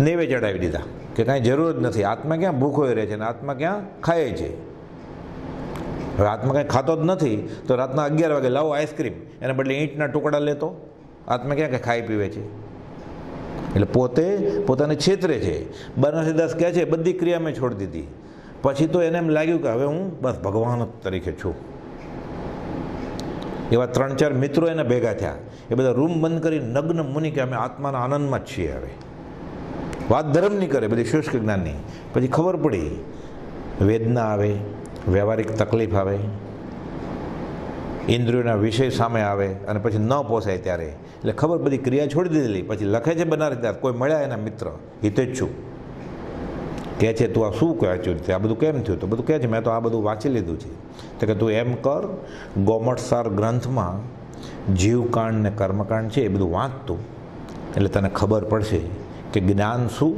નેવે ચડાવી દીધા કે કાંઈ જરૂર જ નથી. આત્મા ક્યાં ભૂખો રહે છે ને આત્મા ક્યાં ખાય છે. હવે આત્મા કાંઈ ખાતો જ નથી તો રાતના 11 વાગે લાવો આઈસ્ક્રીમ, એને બદલે ઈંટના ટુકડા લેતો. આત્મા ક્યાં કંઈ ખાઈ પીવે છે? એટલે પોતે પોતાને છેતરે છે. બનારસીદાસ કહે છે બધી ક્રિયા મેં છોડી દીધી. પછી તો એને એમ લાગ્યું કે હવે હું બસ ભગવાન તરીકે છું. એવા 3-4 મિત્રો એને ભેગા થયા, એ બધા રૂમ બંધ કરી નગ્ન મુનિ કે અમે આત્માના આનંદમાં જ છીએ. હવે વાત ધર્મની કરે, બધી શુષ્ક જ્ઞાનની. પછી ખબર પડી, વેદના આવે, વ્યવહારિક તકલીફ આવે, ઇન્દ્રિયોના વિષય સામે આવે, અને પછી ન પોસાય ત્યારે એટલે ખબર, બધી ક્રિયા છોડી દીધેલી. પછી લખે છે બનારસીદાસ, કોઈ મળ્યા એના મિત્ર હિતેચ્છુ, કહે છે તું આ શું વાંચ્યું છે, આ બધું કેમ થયું? તો બધું કહે છે મેં તો આ બધું વાંચી લીધું છે. તો કે તું એમ કર, ગોમટસાર ગ્રંથમાં જીવકાંડ ને કર્મકાંડ છે એ બધું વાંચતું, એટલે તને ખબર પડશે કે જ્ઞાન શું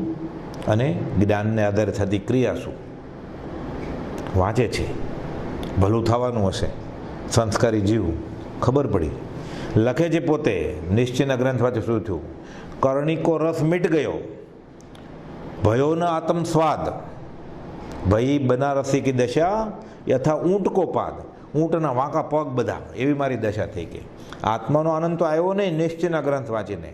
અને જ્ઞાનને આધારે થતી ક્રિયા શું. વાંચે છે, ભલું થવાનું હશે, સંસ્કારી જીવ, ખબર પડી. લખે છે પોતે, નિશ્ચયના ગ્રંથ વાંચે શું થયું? કર્ણિકો રસ મીટ ગયો, ભયોનો આત્મ સ્વાદ, ભઈ બનારસી કી દશા યથા ઊંટ કો પાદ. ઊંટના વાંકા પગ બધા, એવી મારી દશા થઈ ગઈ. આત્માનો આનંદ તો આવ્યો નહીં નિશ્ચયના ગ્રંથ વાંચીને.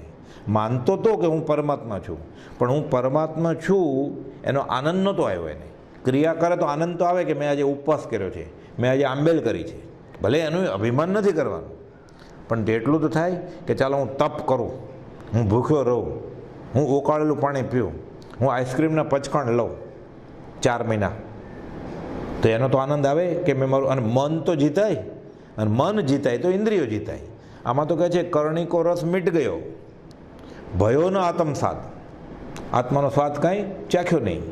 માનતો તો કે હું પરમાત્મા છું, પણ હું પરમાત્મા છું એનો આનંદ નહોતો આવ્યો એને. ક્રિયા કરે તો આનંદ તો આવે કે મેં આજે ઉપવાસ કર્યો છે, મેં આજે આંબેલ કરી છે, ભલે એનું અભિમાન નથી કરવાનું, પણ તેટલું તો થાય કે ચાલો હું તપ કરું, હું ભૂખ્યો રહું, હું ઉકાળેલું પાણી પીઉં, હું આઈસ્ક્રીમના પચકણ લઉં 4 મહિના, તો એનો તો આનંદ આવે કે મેં મારું. અને મન તો જીતાય, અને મન જીતાય તો ઇન્દ્રિયો જીતાય. આમાં તો કહે છે કર્ણિકો રસ મીટ ગયો, ભયોનો આત્મસાદ, આત્માનો સ્વાદ કાંઈ ચાખ્યો નહીં.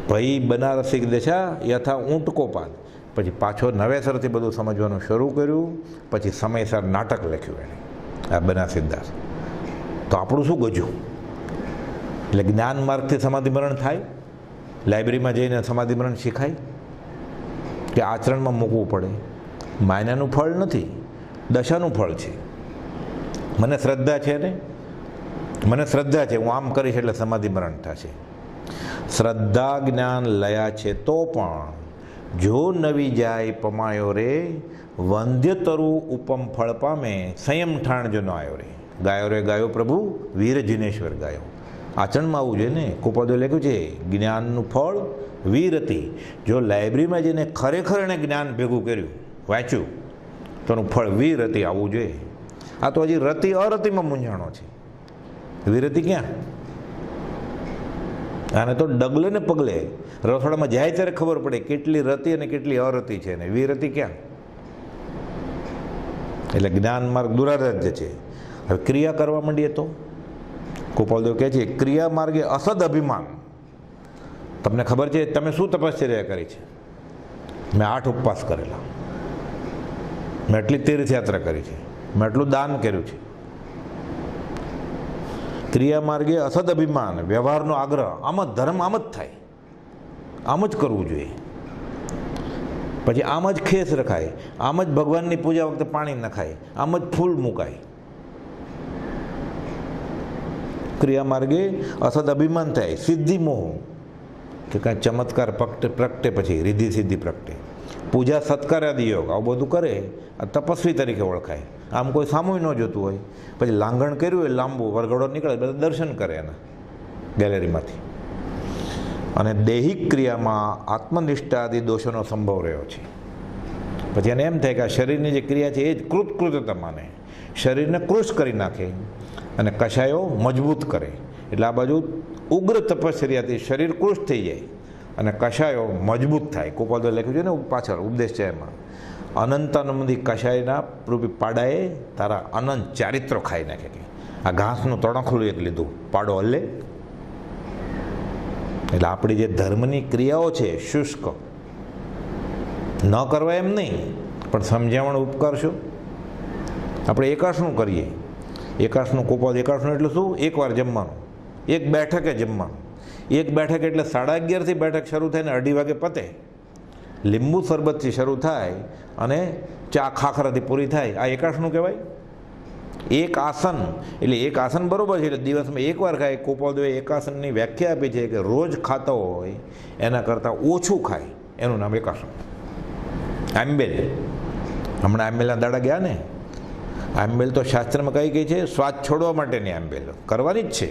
ભઈ બનારસી દશા યથા ઊંટકો પાદ. પછી પાછો નવેસરથી બધું સમજવાનું શરૂ કર્યું. પછી સમયસર નાટક લખ્યું એણે, આ બનારસીદાસ. તો આપણું શું ગજું? એટલે જ્ઞાન માર્ગથી સમાધિ મરણ થાય, લાઇબ્રેરીમાં જઈને સમાધિ મરણ શીખાય કે આચરણમાં મૂકવું પડે? માયનાનું ફળ નથી, દશાનું ફળ છે. મને શ્રદ્ધા છે ને, મને શ્રદ્ધા છે, હું આમ કરીશ એટલે સમાધિ મરણ થશે. શ્રદ્ધા જ્ઞાન લયા છે તો પણ જો નવી જાય પમાયો રે, વંદ્ય તરુ ઉપમ ફળ પામે, સંયમ ઠાણ જો ન આવ્યો રે. ગાયો રે ગાયો પ્રભુ વીર જિનેશ્વર ગાયો. આચરણમાં આવવું જોઈએ ને. કુપદો લખ્યું છે જ્ઞાનનું ફળ વીરતી. જો લાઇબ્રેરીમાં જઈને ખરેખર એણે જ્ઞાન ભેગું કર્યું, વાંચ્યું, તો એનું ફળ વીરતી આવવું જોઈએ. આ તો હજી રતિ અરતિમાં મૂંઝાણો છે. વીરતી ક્યાં? આને તો ડગલે ને પગલે રસોડામાં જાય ત્યારે ખબર પડે કેટલી રતિ અને કેટલી અરતિ છે, ને વીરતી ક્યાં? એટલે જ્ઞાન માર્ગ દુરારાધ્ય છે. હવે ક્રિયા કરવા માંડીએ તો ગોપાલદેવ કહે છે ક્રિયા માર્ગે અસદ અભિમાન. તમને ખબર છે તમે શું તપશ્ચર્યા કરી છે? મેં 8 ઉપવાસ કરેલા, મેં એટલી તીર્થયાત્રા કરી છે, મેં એટલું દાન કર્યું છે. ક્રિયા માર્ગે અસદ અભિમાન, વ્યવહારનો આગ્રહ, આમ જ ધર્મ આમ જ થાય. આમ જ કરવું જોઈએ. પછી આમ જ ખેસ રખાય, આમ જ ભગવાનની પૂજા વખતે પાણી નખાય, આમ જ ફૂલ મુકાય. ક્રિયા માર્ગે અસદ અભિમાન થાય, સિદ્ધિ મોહ કે કાંઈ ચમત્કાર પ્રગટે, પછી રિદ્ધિ સિદ્ધિ પ્રગટે. પૂજા સત્કાર આદિ યોગ આવું બધું કરે આ તપસ્વી તરીકે ઓળખાય. આમ કોઈ સામું ન જોતું હોય, પછી લાંઘણ કર્યું હોય લાંબુ વરઘડો નીકળે, બધા દર્શન કરે એના ગેલેરીમાંથી. અને દૈહિક ક્રિયામાં આત્મનિષ્ઠા આદિ દોષોનો સંભવ રહ્યો છે. પછી એને એમ થાય કે આ શરીરની જે ક્રિયા છે એ જ કૃતકૃત્યતા માને, શરીરને કૃશ કરી નાખે અને કશાયો મજબૂત કરે. એટલે આ બાજુ ઉગ્ર તપશ્ચર્યાથી શરીર કૃશ થઈ જાય અને કશાયો મજબૂત થાય. ગોપાલદાસ લખ્યું છે ને પાછળ ઉપદેશ છે એમાં, અનંતાનંદી કશાયના રૂપી પાડાએ તારા અનંત ચારિત્રો ખાઈ નાખે. કે આ ઘાસનું તણખલું એક લીધું, પાડો હલે. એટલે આપણી જે ધર્મની ક્રિયાઓ છે શુષ્ક ન કરવા એમ નહીં, પણ સમજાવણ ઉપકાર શું. આપણે એકાશનું કરીએ, એકાશનું કોપાદ એકાશનું એટલે શું? એકવાર જમવાનું, એક બેઠકે જમવાનું. એક બેઠક એટલે 11:30થી બેઠક શરૂ થાય ને 2:30 વાગે પતે. લીંબુ શરબતથી શરૂ થાય અને ચા ખાખરાથી પૂરી થાય. આ એકાશનું કહેવાય. એક આસન એટલે એક આસન બરાબર છે, એટલે દિવસમાં એકવાર ખાય. ગોપાલદેવે એકાસનની વ્યાખ્યા આપી છે કે રોજ ખાતો હોય એના કરતાં ઓછું ખાય, એનું નામ એકાસન. આંબેલ, હમણાં આંબેલના દાડા ગયા ને, આંબેલ તો શાસ્ત્રમાં કઈ છે? સ્વાદ છોડવા માટેની આંબેલ કરવાની જ છે.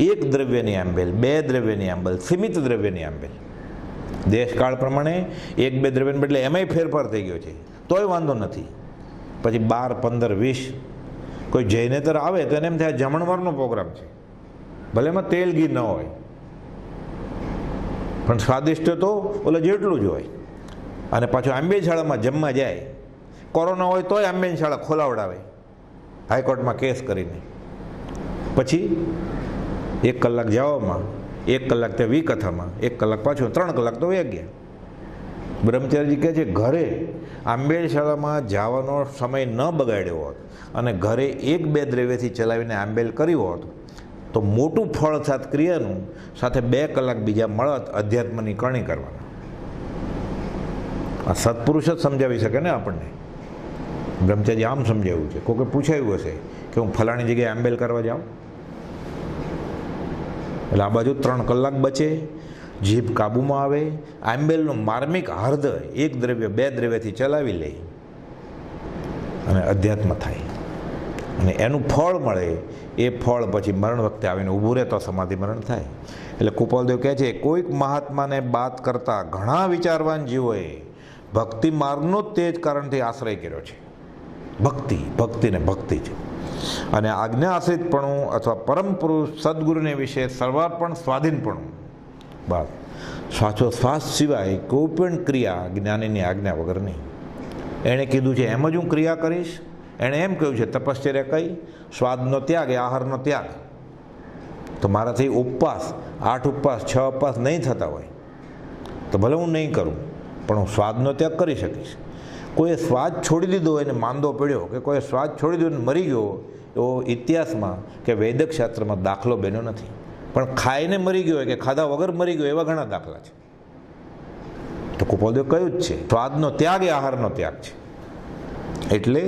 એક દ્રવ્યની આંબેલ, 2 દ્રવ્યની આંબેલ, સીમિત દ્રવ્યની આંબેલ. દેશકાળ પ્રમાણે 1-2 દ્રવ્યને બદલે એમાંય ફેરફાર થઈ ગયો છે, તોય વાંધો નથી. પછી 12, 15, 20 કોઈ જૈનેતર આવે તો એને એમ થાય જમણવારનો પ્રોગ્રામ છે, ભલે એમાં તેલ ઘી ન હોય, પણ સ્વાદિષ્ટ તો ઓલે જેટલું જ હોય. અને પાછું આંબેલ શાળામાં જમવા જાય, કોરોના હોય તોય આંબેલ શાળા ખોલાવડાવે હાઈકોર્ટમાં કેસ કરીને. પછી 1 કલાક જવામાં, 1 કલાક તે વિકથામાં, 1 કલાક પાછું, 3 કલાક તો વહી ગયા. બ્રહ્મચારીજી કહે છે ઘરે આંબેલ શાળામાં જવાનો સમય ન બગાડ્યો હોત અને ઘરે 1-2 દ્રવ્યથી ચલાવીને આંબેલ કર્યું હોત તો મોટું ફળ સાથ ક્રિયાનું સાથે 2 કલાક બીજા મળત અધ્યાત્મની કરણી કરવાના. આ સત્પુરુષ જ સમજાવી શકે ને આપણને. બ્રહ્મચારી આમ સમજાવ્યું છે. કોકે પૂછાયું હશે કે હું ફલાણી જગ્યાએ આંબેલ કરવા જાઉં, એટલે આ બાજુ 3 કલાક બચે, જીભ કાબૂમાં આવે, આંબેલનું માર્મિક હૃદય 1 દ્રવ્ય 2 દ્રવ્યથી ચલાવી લે અને અધ્યાત્મ થાય અને એનું ફળ મળે. એ ફળ પછી મરણ વખતે આવીને ઊભું રહે તો સમાધિ મરણ થાય. એટલે કૃપાલદેવ કહે છે કોઈક મહાત્માને બાત કરતા ઘણા વિચારવાન જીવોએ ભક્તિ માર્ગનો જ તે જ કારણથી આશ્રય કર્યો છે. ભક્તિને ભક્તિ છે. અને આજ્ઞા આશ્રિતપણું અથવા પરમ પુરુષ સદગુરુને વિશે સર્વાર્પણ સ્વાધીનપણું. બસ શ્વાસો શ્વાસ સિવાય કોઈ પણ ક્રિયા જ્ઞાનીની આજ્ઞા વગર નહીં. એણે કીધું છે એમ જ હું ક્રિયા કરીશ. એણે એમ કહ્યું છે તપશ્ચર્યા કઈ? સ્વાદનો ત્યાગ એ આહારનો ત્યાગ. તો મારાથી ઉપવાસ 8 ઉપવાસ 6 ઉપવાસ નહીં થતા હોય તો ભલે હું નહીં કરું, પણ હું સ્વાદનો ત્યાગ કરી શકીશ. કોઈએ સ્વાદ છોડી દીધો એને માંદો પડ્યો કે કોઈએ સ્વાદ છોડી દીધો અને મરી ગયો એવો ઇતિહાસમાં કે વૈદક શાસ્ત્રમાં દાખલો બન્યો નથી. પણ ખાઈને મરી ગયો હોય કે ખાધા વગર મરી ગયો એવા ઘણા દાખલા છે. તો કૃપાલદેવ કહ્યું જ છે સ્વાદનો ત્યાગ એ આહારનો ત્યાગ છે. એટલે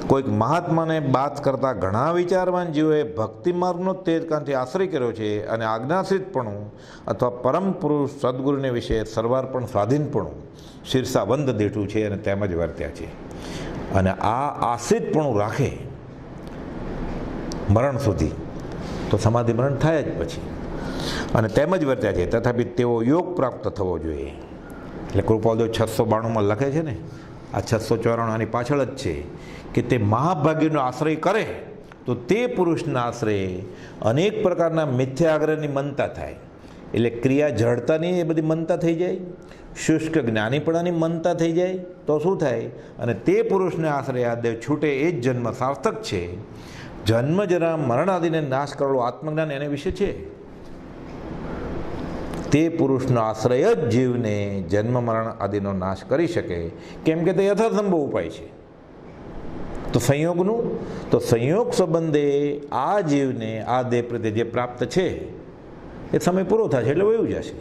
કોઈક મહાત્માને બાત કરતા ઘણા વિચારવાન જીવોએ ભક્તિ માર્ગનો તેજ કાંથી આશ્રય કર્યો છે અને આજ્ઞાશ્રિતપણું અથવા પરમ પુરુષ સદગુરુને વિશે સર્વાર્પણ સ્વાધીનપણું શીર્ષાબંધ દેઠું છે અને તેમ જ વર્ત્યા છે. અને આ આશ્રિતપણું રાખે મરણ સુધી તો સમાધિ મરણ થાય જ પછી. અને તેમ જ વર્ત્યા છે. તથાપિ તેઓ યોગ પ્રાપ્ત થવો જોઈએ. એટલે કૃપાલદેવ 692માં લખે છે ને, આ 694 આની પાછળ જ છે કે તે મહાભાગ્યનો આશ્રય કરે તો તે પુરુષના આશ્રયે અનેક પ્રકારના મિથ્યા આગ્રહની મનતા થાય. એટલે ક્રિયા જડતાની એ બધી મનતા થઈ જાય, શુષ્ક જ્ઞાનીપણાની મનતા થઈ જાય તો શું થાય? અને તે પુરુષને આશ્રય આ દેવ છૂટે એ જ જન્મ સાર્થક છે. જન્મ જરા મરણ આદિને નાશ કરેલો આત્મજ્ઞાન એને વિશે છે. તે પુરુષનો આશ્રય જ જીવને જન્મ મરણ આદિનો નાશ કરી શકે, કેમ કે તે યથાસંભવ ઉપાય છે. તો સંયોગનું તો સંયોગ સંબંધે આ જીવને આ દેહ પ્રત્યે જે પ્રાપ્ત છે એ સમય પૂરો થશે એટલે વયું જશે.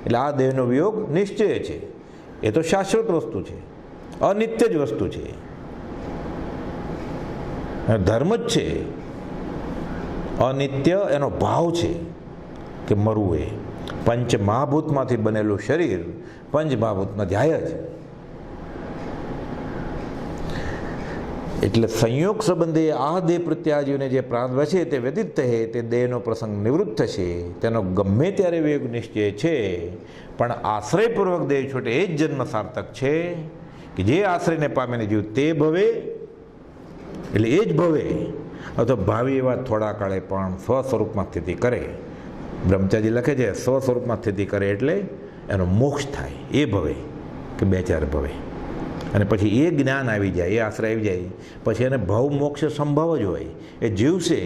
એટલે આ દેહનો વિયોગ નિશ્ચય છે, એ તો શાશ્વત વસ્તુ છે, અનિત્ય જ વસ્તુ છે, ધર્મ જ છે. અનિત્ય એનો ભાવ છે કે મરવું. એ પંચ મહાભૂતમાંથી બનેલું શરીર પંચ મહાભૂતમાં જાય જ. એટલે સંયોગ સંબંધે આ દેહ પ્રત્યાજીઓને જે પ્રારબ્ધ છે તે વ્યતીત થશે, તે દેહનો પ્રસંગ નિવૃત્ત થશે, તેનો ગમે ત્યારે વિયોગ નિશ્ચય છે. પણ આશ્રયપૂર્વક દેહ છૂટે એ જ જન્મ સાર્થક છે કે જે આશ્રયને પામીને જીવ તે ભવે, એટલે એ જ ભવે અથવા ભાવિ એવા થોડા કાળે પણ સ્વસ્વરૂપમાં સ્થિતિ કરે. બ્રહ્મચારી લખે છે સ્વસ્વરૂપમાં સ્થિતિ કરે એટલે એનો મોક્ષ થાય, એ ભવે કે 2-4 ભવે. અને પછી એ જ્ઞાન આવી જાય, એ આશ્રય આવી જાય, પછી એને ભવ મોક્ષ સંભવ જ હોય. એ જીવશે,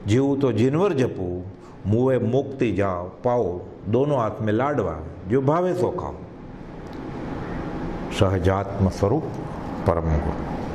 જીવું તો જીનવર જપવું, મુએ મુક્તિ જાઓ પાઓ, દોનો હાથ મેં લાડવા, જો ભાવે સો ખાઓ. સહજાત્મ સ્વરૂપ પરમ ગુરુ.